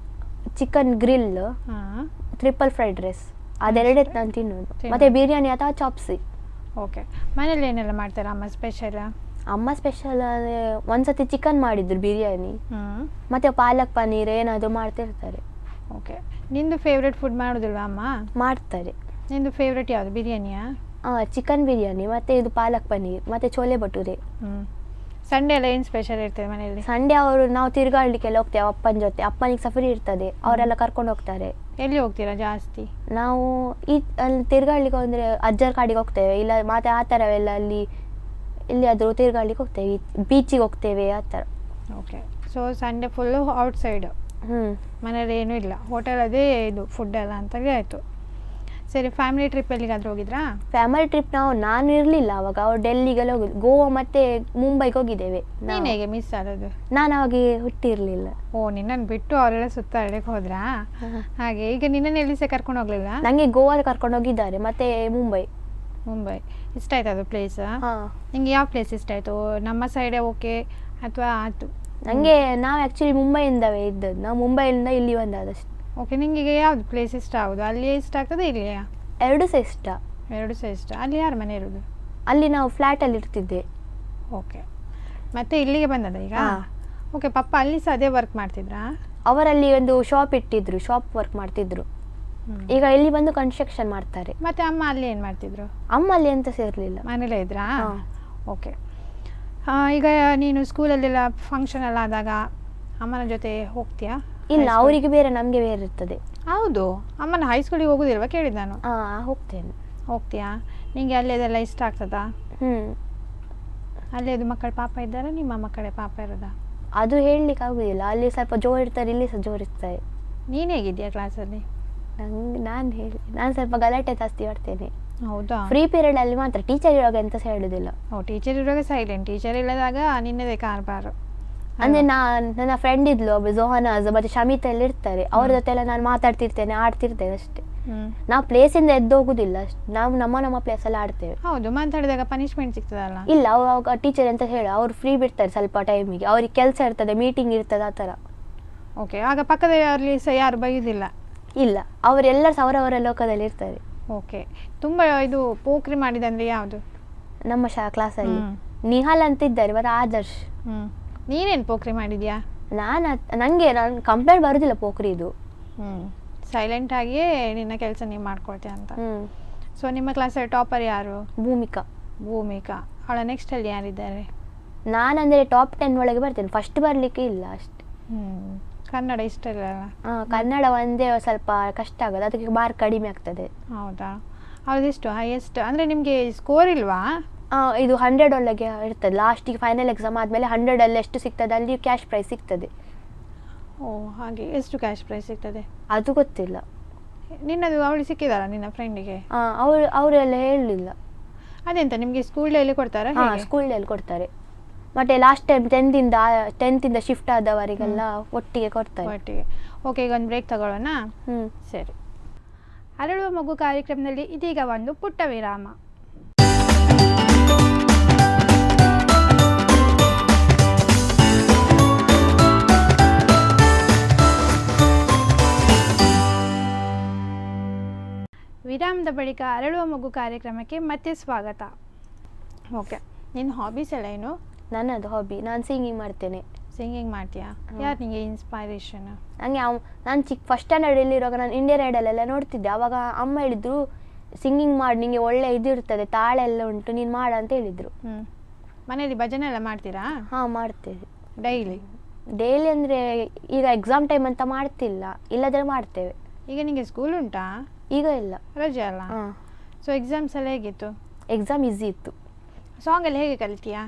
chicken grill, triple fried rice, ಅದೆರಡೇ ನಾನು ತಿನ್ನೋದು. ಮತ್ತು ಬಿರಿಯಾನಿ ಅಥವಾ ಚಾಪ್ಸಿ. ಓಕೆ. ಮನೇಲಿ ಏನೆಲ್ಲ ಮಾಡ್ತಾರೆ ಅಮ್ಮ ಸ್ಪೆಷಲ್? ಅಮ್ಮ ಸ್ಪೆಷಲ್ ಒಂದು ಸತಿ ಚಿಕನ್ ಮಾಡಿದ್ರು, ಬಿರಿಯಾನಿ, ಮತ್ತು ಪಾಲಕ್ ಪನ್ನೀರ್ ಏನಾದರೂ ಮಾಡ್ತಿರ್ತಾರೆ. ಓಕೆ. ನಿಂದು ಫೇವ್ರೆಟ್ ಫುಡ್ ಮಾಡೋದಿಲ್ವಾ ಅಮ್ಮ? ಮಾಡ್ತಾರೆ. ನಿಂದು ಫೇವ್ರೆಟ್ ಯಾವುದು? ಬಿರಿಯಾನಿಯಾ? ಚಿಕನ್ ಬಿರಿಯಾನಿ, ಮತ್ತು ಇದು ಪಾಲಕ್ ಪನ್ನೀರ್, ಮತ್ತು ಚೋಲೆ ಭಟೂರೆ. ಸಂಡೇ ಎಲ್ಲ ಏನು ಸ್ಪೆಷಲ್ ಇರ್ತದೆ ಮನೆಯಲ್ಲಿ? ಸಂಡೇ ನಾವು ತಿರುಗಾಡಲಿಕ್ಕೆಲ್ಲ ಹೋಗ್ತೇವೆ ಅಪ್ಪನ ಜೊತೆ. ಅಪ್ಪನಿಗೆ ಸಫರಿ ಇರ್ತದೆ, ಅವರೆಲ್ಲ ಕರ್ಕೊಂಡು ಹೋಗ್ತಾರೆ. ಎಲ್ಲಿ ಹೋಗ್ತೀರಾ ಜಾಸ್ತಿ? ನಾವು ಅಲ್ಲಿ ತಿರುಗಾಡ್ಲಿಕ್ಕೆ ಅಂದರೆ ಅಜ್ಜರ ಕಾಡಿಗೆ ಹೋಗ್ತೇವೆ, ಇಲ್ಲ ಮತ್ತು ಆ ಥರವೆಲ್ಲ ಎಲ್ಲಿಯಾದರೂ ತಿರುಗಾಡ್ಲಿಕ್ಕೆ ಹೋಗ್ತೇವೆ, ಬೀಚಿಗೆ ಹೋಗ್ತೇವೆ, ಆ ಥರ. Okay. So Sunday full outside? ಮನೇಲಿ ಏನೂ ಇಲ್ಲ, ಹೋಟೆಲ್ ಅದೇ ಇದು ಫುಡ್ ಎಲ್ಲ ಅಂತಲೇ ಆಯಿತು. ಸರಿ, ಫ್ಯಾಮಿಲಿ ಟ್ರಿಪ್ ಎಲ್ಲಿಗಾದ್ರೂ ಹೋಗಿದ್ರಾ? ಫ್ಯಾಮಿಲಿ ಟ್ರಿಪ್ ನಾನು ಇರಲಿಲ್ಲ ಅವಾಗ, ಅವ್ರು ಡೆಲ್ಲಿಗೆಲ್ಲ ಹೋಗಿದ್ದು, ಗೋವಾ ಮತ್ತು ಮುಂಬೈಗೆ ಹೋಗಿದ್ದೇವೆ. ನೀನು ಹೇಗೆ ಮಿಸ್ ಆಗೋದು? ನಾನು ಅವಾಗ ಹುಟ್ಟಿರಲಿಲ್ಲ. ಓ, ನಿನ್ನನ್ನು ಬಿಟ್ಟು ಅವರೆಲ್ಲ ಸುತ್ತಾಡಕ್ಕೆ ಹೋದ್ರಾ? ಹಾಗೆ. ಈಗ ನಿನ್ನನ್ನು ಎಲ್ಲಿ ಸಹ ಕರ್ಕೊಂಡು ಹೋಗ್ಲಿಲ್ಲ? ನನಗೆ ಗೋವಾದ ಕರ್ಕೊಂಡು ಹೋಗಿದ್ದಾರೆ, ಮತ್ತು ಮುಂಬೈ. ಇಷ್ಟ ಆಯ್ತು ಅದು ಪ್ಲೇಸ್? ಹಾಂ. ನಿಂಗೆ ಯಾವ ಪ್ಲೇಸ್ ಇಷ್ಟ ಆಯಿತು? ನಮ್ಮ ಸೈಡೇ ಓಕೆ ಅಥವಾ ಆಯ್ತು? ನನಗೆ ನಾವು ಆ್ಯಕ್ಚುಲಿ ಮುಂಬೈಯಿಂದವೇ ಇದ್ದದ್ದು, ನಾವು ಮುಂಬೈಯಿಂದ ಇಲ್ಲಿ ಬಂದದಷ್ಟು. ಓಕೆ, ನಿಂಗೆ ಈಗ ಯಾವ್ದು ಪ್ಲೇಸ್ ಇಷ್ಟ ಆಗೋದು? ಅಲ್ಲಿಯೇ ಇಷ್ಟ ಆಗ್ತದೆ ಇಲ್ಲಿಯಾ? ಎರಡೂ ಸಹ ಇಷ್ಟ. ಎರಡು ಸಹ ಇಷ್ಟ. ಅಲ್ಲಿ ಯಾರ ಮನೆ ಇರೋದು? ಅಲ್ಲಿ ನಾವು ಫ್ಲ್ಯಾಟಲ್ಲಿ ಇರ್ತಿದ್ದೆ. ಓಕೆ, ಮತ್ತೆ ಇಲ್ಲಿಗೆ ಬಂದದ ಈಗ? ಓಕೆ, ಪಪ್ಪ ಅಲ್ಲಿ ಸಹ ಅದೇ ವರ್ಕ್ ಮಾಡ್ತಿದ್ರಾ? ಅವರಲ್ಲಿ ಒಂದು ಶಾಪ್ ಇಟ್ಟಿದ್ರು, ಶಾಪ್ ವರ್ಕ್ ಮಾಡ್ತಿದ್ರು. ಈಗ ಇಲ್ಲಿ ಬಂದು ಕನ್ಸ್ಟ್ರಕ್ಷನ್ ಮಾಡ್ತಾರೆ. ಮತ್ತೆ ಅಮ್ಮ ಅಲ್ಲಿ ಏನು ಮಾಡ್ತಿದ್ರು? ಅಮ್ಮ ಅಲ್ಲಿ ಎಂತ ಸೇರಲಿಲ್ಲ, ಮನೇಲೇ ಇದ್ರಾ? ಓಕೆ. ಈಗ ನೀನು ಸ್ಕೂಲಲ್ಲೆಲ್ಲ ಫಂಕ್ಷನ್ ಎಲ್ಲ ಆದಾಗ ಅಮ್ಮನ ಜೊತೆ ಹೋಗ್ತೀಯಾ? ಇಲ್ಲ, ಅವರಿಗೆ ಬೇರೆ ನಮಗೆ ಬೇರೆ ಇರ್ತದೆ. ಹೌದು, ಅಮ್ಮನ ಹೈಸ್ಕೂಲಿಗೆ ಹೋಗೋದಿಲ್ವಾ ಕೇಳಿದ್ದು ನಾನು. ಹೋಗ್ತೇನೆ. ಹೋಗ್ತೀಯಾ? ನಿಂಗೆ ಅಲ್ಲೇದೆಲ್ಲ ಇಷ್ಟ ಆಗ್ತದಾ? ಅಲ್ಲೇದು ಮಕ್ಕಳ ಪಾಪ ಇದ್ದಾರಾ, ನಿಮ್ಮ ಮಕ್ಕಳೇ ಪಾಪ ಇರೋದಾ? ಅದು ಹೇಳಲಿಕ್ಕೆ ಆಗೋದಿಲ್ಲ, ಅಲ್ಲಿ ಸ್ವಲ್ಪ ಜೋರು ಇರ್ತಾರೆ, ಇಲ್ಲಿ ಸಹ ಜೋರು ಇರ್ತಾರೆ. ನೀನು ಹೇಗಿದ್ದೀಯಾ ಕ್ಲಾಸಲ್ಲಿ? ನಾನು ಸ್ವಲ್ಪ ಗಲಾಟೆ ಜಾಸ್ತಿ ಮಾಡ್ತೇನೆ. ಹೌದಾ? ಫ್ರೀ ಪೀರಿಯಡ್ ಅಲ್ಲಿ ಮಾತ್ರ, ಟೀಚರ್ ಇರುವಾಗ ಎಂತ ಸಹ ಹೇಳುದಿಲ್ಲ. ಟೀಚರ್ ಇರುವಾಗ ಸೈಲೆಂಟ್, ಟೀಚರ್ ಇಲ್ಲದಾಗ ನಿನ್ನದೇ ಕಾರ್ಬಾರು. ಅಂದ್ರೆ ನನ್ನ ಫ್ರೆಂಡ್ ಇದ್ಲು ಒಬ್ಬ ಜೋಹಾನಾಜ್ ಮತ್ತೆ ಶಮಿತಾ ಎಲ್ಲ ಇರ್ತಾರೆ, ಅವ್ರ ಜೊತೆ ಎಲ್ಲ ನಾನು ಮಾತಾಡ್ತಿರ್ತೇನೆ, ಆಡ್ತಿರ್ತೇನೆ ಅಷ್ಟೇ. ನಾವು ಪ್ಲೇಸಿಂದ ಎದ್ದು ಹೋಗುದಿಲ್ಲ, ನಾವು ನಮ್ಮ ಪ್ಲೇಸ್ ಎಲ್ಲ ಆಡ್ತೇವೆ. ಹೌದು, ಮಾತಾಡಿದಾಗ ಪನಿಷ್ಮೆಂಟ್ ಸಿಗ್ತದಲ್ಲ? ಇಲ್ಲ, ಅವಾಗ ಟೀಚರ್ ಅಂತ ಹೇಳಿ ಅವ್ರು ಫ್ರೀ ಬಿಡ್ತಾರೆ ಸ್ವಲ್ಪ ಟೈಮಿಗೆ, ಅವ್ರಿಗೆ ಕೆಲಸ ಇರ್ತದೆ, ಮೀಟಿಂಗ್ ಇರ್ತದೆ, ಆ ಥರ. ಓಕೆ, ಆಗ ಪಕ್ಕದಲ್ಲಿ ಸಹ ಯಾರು ಬೈಯುವುದಿಲ್ಲ? ಇಲ್ಲ, ಅವರೆಲ್ಲರೂ ಅವರವರ ಲೋಕದಲ್ಲಿ ಇರ್ತಾರೆ. ಓಕೆ. ತುಂಬ ಇದು ಪೋಖ್ರಿ ಮಾಡಿದಂದ್ರೆ ಯಾವುದು? ನಮ್ಮ ಕ್ಲಾಸಲ್ಲಿ ನಿಹಾಲ್ ಅಂತ ಇದ್ದಾರೆ, ಮತ್ತೆ ಆದರ್ಶ್. ನೀನೇನು ಪೋಖ್ರಿ ಮಾಡಿದ್ಯಾ? ನನಗೆ ಕಂಪ್ಲೇಂಟ್ ಬರುದಿಲ್ಲ ಪೋಖ್ರಿದು. ಸೈಲೆಂಟ್ ಆಗಿಯೇ ನಿನ್ನ ಕೆಲಸ ನೀವು ಮಾಡ್ಕೊಳ್ತೀಯ ಅಂತ. ಸೊ ನಿಮ್ಮ ಕ್ಲಾಸಲ್ಲಿ ಟಾಪರ್ ಯಾರು? ಭೂಮಿಕಾ. ಅವಳ ನೆಕ್ಸ್ಟಲ್ಲಿ ಯಾರಿದ್ದಾರೆ? ನಾನಂದರೆ ಟಾಪ್ 10 ಒಳಗೆ ಬರ್ತೇನೆ, ಫಸ್ಟ್ ಬರಲಿಕ್ಕೆ ಇಲ್ಲ ಅಷ್ಟೇ. ಕನ್ನಡ ಇಷ್ಟ ಇಲ್ಲ? ಕನ್ನಡ ಒಂದೇ ಸ್ವಲ್ಪ ಕಷ್ಟ ಆಗೋದು, ಅದಕ್ಕೆ ಮಾರ್ಕ್ ಕಡಿಮೆ ಆಗ್ತದೆ. ಹೌದಾ? ಅವಳದೆಷ್ಟು ಹೈಯೆಸ್ಟ್? ಅಂದರೆ ನಿಮಗೆ ಸ್ಕೋರ್ ಇಲ್ವಾ? ಇದು 100 ಒಳಗೆ ಇರ್ತದೆ, ಲಾಸ್ಟಿಗೆ ಫೈನಲ್ ಎಕ್ಸಾಮ್ ಆದಮೇಲೆ 100ಅಲ್ಲಿ ಎಷ್ಟು ಸಿಗ್ತದೆ ಅಲ್ಲಿ ಕ್ಯಾಶ್ ಪ್ರೈಸ್ ಸಿಗ್ತದೆ. ಓ ಹಾಗೆ. ಎಷ್ಟು ಕ್ಯಾಶ್ ಪ್ರೈಸ್ ಸಿಗ್ತದೆ? ಅದು ಗೊತ್ತಿಲ್ಲ. ನಿನ್ನದು ಅವಳು ಸಿಕ್ಕಿದಾರ ನಿನ್ನ ಫ್ರೆಂಡಿಗೆ? ಅವರೆಲ್ಲ ಹೇಳಲಿಲ್ಲ. ಅದೆಂತ ನಿಮಗೆ ಸ್ಕೂಲ್ ಡೇಲಿ ಕೊಡ್ತಾರಾ? ಸ್ಕೂಲ್ ಡೇಲಿ ಕೊಡ್ತಾರೆ, ಮತ್ತೆ ಲಾಸ್ಟ್ ಟೈಮ್ 10th ಶಿಫ್ಟ್ ಆದವರಿಗೆಲ್ಲ ಒಟ್ಟಿಗೆ ಕೊಡ್ತಾರೆ. ಓಕೆ, ಈಗ ಒಂದು ಬ್ರೇಕ್ ತಗೊಳ್ಳೋಣ? ಸರಿ. ಅರಳುವ ಮಗು ಕಾರ್ಯಕ್ರಮದಲ್ಲಿ ಇದೀಗ ಒಂದು ಪುಟ್ಟ ವಿರಾಮ. ವಿರಾಮದ ಬಳಿಕ ಅರಳುವ ಮಗು ಕಾರ್ಯಕ್ರಮಕ್ಕೆ ಮತ್ತೆ ಸ್ವಾಗತ. ಓಕೆ, ನಿನ್ನ ಹಾಬೀಸ್ ಎಲ್ಲ ಏನು? ನನ್ನದು ಹಾಬಿ, ನಾನು ಸಿಂಗಿಂಗ್ ಮಾಡ್ತೇನೆ. ಸಿಂಗಿಂಗ್ ಮಾಡ್ತೀಯಾ? ಯಾರು ನಿಮಗೆ ಇನ್ಸ್ಪೈರೇಷನ್? ನನಗೆ ನಾನು ಫಸ್ಟ್ ಸ್ಟ್ಯಾಂಡರ್ಡಲ್ಲಿರುವಾಗ ನಾನು ಇಂಡಿಯನ್ ಐಡಲೆಲ್ಲ ನೋಡ್ತಿದ್ದೆ, ಆವಾಗ ಅಮ್ಮ ಹೇಳಿದ್ರು ಸಿಂಗಿಂಗ್ ಮಾಡಿ, ನಿಮಗೆ ಒಳ್ಳೆ ಇದಿರ್ತದೆ, ತಾಳ ಎಲ್ಲ ಉಂಟು, ನೀನು ಮಾಡ ಅಂತ ಹೇಳಿದರು. ಮನೆಯಲ್ಲಿ ಭಜನೆ ಎಲ್ಲ ಮಾಡ್ತೀರಾ? ಮಾಡ್ತೇವೆ. ಡೈಲಿ ಅಂದರೆ ಈಗ ಎಕ್ಸಾಮ್ ಟೈಮ್ ಅಂತ ಮಾಡ್ತಿಲ್ಲ, ಇಲ್ಲದ್ರೆ ಮಾಡ್ತೇವೆ. ಈಗ ನಿಮಗೆ ಸ್ಕೂಲ್ ಉಂಟಾ? ಈಗ ಇಲ್ಲ, ರಜೆ ಅಲ್ಲ. ಸೊ ಎಕ್ಸಾಮ್ಸ್ ಎಲ್ಲ ಹೇಗಿತ್ತು? ಎಕ್ಸಾಮ್ ಈಸಿ ಇತ್ತು. ಸಾಂಗ್ ಎಲ್ಲ ಹೇಗೆ ಕಲಿತೀಯಾ?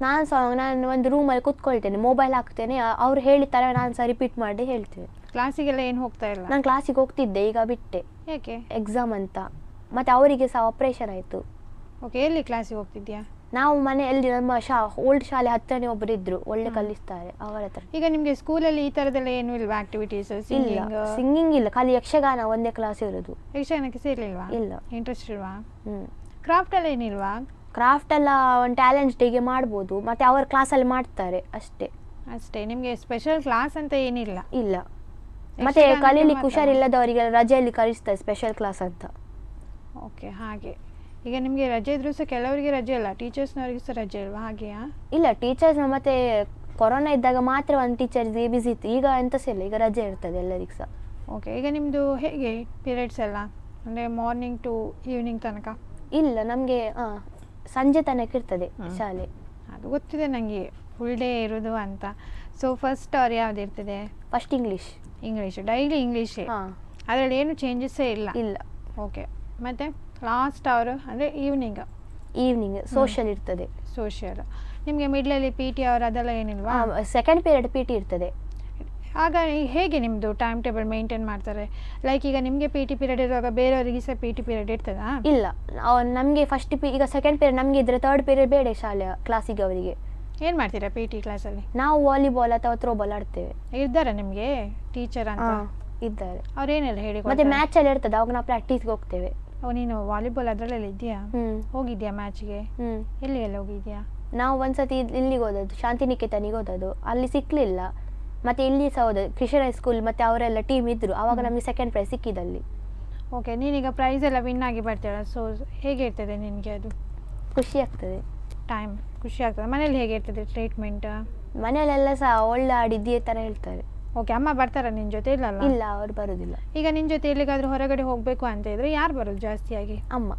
ನಾನು ಒಂದು ರೂಮಲ್ಲಿ ಕೂತ್ಕೊಳ್ತೇನೆ, ಮೊಬೈಲ್ ಹಾಕ್ತೇನೆ, ಅವ್ರು ಹೇಳಿರ್ತಾರೆ, ನಾನು ಸಹ ರಿಪೀಟ್ ಮಾಡಿ ಹೇಳ್ತೇವೆ. ಕ್ಲಾಸಿಗೆಲ್ಲ ಏನು ಹೋಗ್ತಾ ಇಲ್ಲ? ನಾನು ಕ್ಲಾಸಿಗೆ ಹೋಗ್ತಿದ್ದೆ, ಈಗ ಬಿಟ್ಟೆ. ಏಕೆ? ಎಕ್ಸಾಮ್ ಅಂತ, ಮತ್ತು ಅವರಿಗೆ ಸಹ ಆಪ್ರೇಷನ್ ಆಯಿತು. ಓಕೆ, ಎಲ್ಲಿ ಕ್ಲಾಸಿಗೆ ಹೋಗ್ತಿದ್ಯಾ? ನಾವು ಮನೆಯಲ್ಲಿ ನಮ್ಮ ಓಲ್ಡ್ ಶಾಲೆ ಹತ್ರನೇ ಒಬ್ಬರು ಇದ್ರು, ಒಳ್ಳೆ ಕಲಿಸ್ತಾರೆ, ಅವರ ಹತ್ರ. ಈಗ ನಿಮಗೆ ಸ್ಕೂಲಲ್ಲಿ ಈ ಥರದ್ದೆಲ್ಲ ಏನು ಇಲ್ವಾ ಆಕ್ಟಿವಿಟೀಸ್? ಸಿಂಗಿಂಗ್ ಇಲ್ಲ, ಖಾಲಿ ಯಕ್ಷಗಾನ ಒಂದೇ ಕ್ಲಾಸ್ ಇರೋದು. ಯಕ್ಷಗಾನಕ್ಕೆ ಸೇರ್ಲಿಲ್ವಾ? ಇಲ್ಲ. ಇಂಟ್ರೆಸ್ಟ್ ಇಲ್ವಾ? ಕ್ರಾಫ್ಟ್ ಎಲ್ಲ ಏನಿಲ್ವಾ? ಕ್ರಾಫ್ಟ್ ಎಲ್ಲ ಒಂದು ಟ್ಯಾಲೆಂಟ್ ಡೇಗೆ ಮಾಡ್ಬೋದು, ಮತ್ತು ಅವರ ಕ್ಲಾಸಲ್ಲಿ ಮಾಡ್ತಾರೆ ಅಷ್ಟೇ. ನಿಮಗೆ ಸ್ಪೆಷಲ್ ಕ್ಲಾಸ್ ಅಂತ ಏನಿಲ್ಲ? ಇಲ್ಲ. ಮತ್ತೆ ಕಲೀಲಿಕ್ಕೆ ಹುಷಾರಿಲ್ಲದವರಿಗೆ ರಜೆಯಲ್ಲಿ ಕಲಿಸ್ತಾರೆ ಸ್ಪೆಷಲ್ ಕ್ಲಾಸ್ ಅಂತ. ಓಕೆ, ಹಾಗೆ. ಈಗ ನಿಮಗೆ ರಜೆ ಇದ್ರೂ ಸಹ ಕೆಲವರಿಗೆ ರಜೆ ಇಲ್ಲ, ಟೀಚರ್ಸ್ನವರಿಗೂ ಸಹ ರಜೆ ಇಲ್ವಾ? ಹಾಗೆಯಾ? ಇಲ್ಲ, ಟೀಚರ್ಸ್ ಮತ್ತೆ ಕೊರೋನಾ ಇದ್ದಾಗ ಮಾತ್ರ ಒಂದು ಟೀಚರ್ಸ್ಗೆ ಬಿಸಿ ಇತ್ತು, ಈಗ ಎಂತ ಸಹ ಇಲ್ಲ, ಈಗ ರಜೆ ಇರ್ತದೆ ಎಲ್ಲರಿಗೂ ಸಹ. ಓಕೆ, ಈಗ ನಿಮ್ಮದು ಹೇಗೆ ಪೀರಿಯಡ್ಸ್ ಎಲ್ಲ? ಅಂದರೆ ಮಾರ್ನಿಂಗ್ ಟು ಈವ್ನಿಂಗ್ ತನಕ? ಇಲ್ಲ, ನಮಗೆ ಸಂಜೆ ತನಕ ಇರ್ತದೆ ಶಾಲೆ. ಅದು ಗೊತ್ತಿದೆ ನನಗೆ, ಫುಲ್ ಡೇ ಇರೋದು ಅಂತ. ಸೊ ಫಸ್ಟ್ ಅವರ್ ಯಾವ್ದು ಇರ್ತದೆ? First English. ಡೈಲಿ ಇಂಗ್ಲೀಷೇ? ಅದರಲ್ಲಿ ಏನು ಚೇಂಜಸ್ಸೇ ಇಲ್ಲ? ಇಲ್ಲ. ಓಕೆ, ಮತ್ತು ಲಾಸ್ಟ್ ಅವರು ಅಂದರೆ ಈವ್ನಿಂಗ್ ಸೋಷಿಯಲ್ ಇರ್ತದೆ. ಸೋಷಿಯಲ್. ನಿಮಗೆ ಮಿಡ್ಲಲ್ಲಿ ಪಿ ಟಿ ಅವರ್ ಅದೆಲ್ಲ ಏನಿಲ್ವಾ? ಸೆಕೆಂಡ್ ಪೀರಿಯಡ್ ಪಿ ಟಿ ಇರ್ತದೆ. ಆಗ ಹೇಗೆ ನಿಮ್ಮದು ಟೈಮ್ ಟೇಬಲ್ ಮೇಂಟೈನ್ ಮಾಡ್ತಾರೆ? ಲೈಕ್ ಈಗ ನಿಮಗೆ ಪಿ ಟಿ ಪೀರಿಯಡ್ ಇರುವಾಗ ಬೇರೆಯವರಿಗೆ ಸಹ ಪಿ ಟಿ ಪೀರಿಯಡ್ ಇರ್ತದಾ? ಇಲ್ಲ, ನಮಗೆ ಫಸ್ಟ್ ಈಗ ಸೆಕೆಂಡ್ ಪೀರಿಯಡ್ ನಮಗೆ ಇದ್ರೆ ಥರ್ಡ್ ಪೀರಿಯಡ್ ಬೇಡ ಶಾಲೆಯ ಕ್ಲಾಸಿಗೆ ಅವರಿಗೆ. ಏನು ಮಾಡ್ತೀರಾ ಪಿ ಟಿ ಕ್ಲಾಸಲ್ಲಿ? ನಾವು ವಾಲಿಬಾಲ್ ಅಥವಾ ಥ್ರೋಬಾಲ್ ಆಡ್ತೇವೆ. ಇದ್ದಾರಾ ನಿಮಗೆ ಟೀಚರ್ ಅಂತ? ಇದ್ದಾರೆ. ಅವ್ರೇನೆಲ್ಲ ಹೇಳಿ ಮತ್ತೆ ಮ್ಯಾಚ್ ಎಲ್ಲ ಇರ್ತದೆ, ಅವಾಗ ನಾವು ಪ್ರಾಕ್ಟೀಸ್ಗೆ ಹೋಗ್ತೇವೆ. ನೀನು ವಾಲಿಬಾಲ್ ಅದರಲ್ಲೆಲ್ಲ ಇದೆಯಾ? ಹೋಗಿದ್ಯಾ ಮ್ಯಾಚ್ಗೆ? ಎಲ್ಲಿ ಎಲ್ಲ ಹೋಗಿದ್ಯಾ? ನಾವು ಒಂದ್ಸತಿ ಇಲ್ಲಿಗೆ ಹೋದದ್ದು, ಶಾಂತಿನಿಕೇತನಿಗೆ ಹೋದದ್ದು, ಅಲ್ಲಿ ಸಿಕ್ಕಲಿಲ್ಲ. ಮತ್ತೆ ಇಲ್ಲಿ ಸಹ ಹೋದದ್ದು, ಕ್ರಿಶ್ಚಿಯನ್ ಹೈಸ್ಕೂಲ್ ಮತ್ತೆ ಅವರೆಲ್ಲ ಟೀಮ್ ಇದ್ರು, ಅವಾಗ ನಮಗೆ ಸೆಕೆಂಡ್ ಪ್ರೈಸ್ ಸಿಕ್ಕಿದಲ್ಲಿ. ಓಕೆ, ನೀನೀಗ ಪ್ರೈಸ್ ಎಲ್ಲ ವಿನ್ ಆಗಿ ಬರ್ತೀರ, ಸೊ ಹೇಗೆ ಇರ್ತದೆ ನಿನಗೆ? ಅದು ಖುಷಿ ಆಗ್ತದೆ. ಟೈಮ್ ಖುಷಿ ಆಗ್ತದೆ. ಮನೇಲಿ ಹೇಗೆ ಇರ್ತದೆ ಟ್ರೀಟ್ಮೆಂಟ್? ಮನೆಯಲ್ಲೆಲ್ಲ ಸಹ ಒಳ್ಳೆ ಆಡಿದ್ದೇ ಥರ ಹೇಳ್ತಾರೆ. ಓಕೆ, ಅಮ್ಮ ಬರ್ತಾರ ನಿನ್ನ ಜೊತೆ? ಇಲ್ಲಲ್ಲ? ಇಲ್ಲ, ಅವ್ರು ಬರೋದಿಲ್ಲ. ಈಗ ನಿನ್ನ ಜೊತೆ ಎಲ್ಲಿಗಾದ್ರೂ ಹೊರಗಡೆ ಹೋಗಬೇಕು ಅಂತ ಇದ್ರೆ ಯಾರು ಬರೋದು ಜಾಸ್ತಿಯಾಗಿ? ಅಮ್ಮ.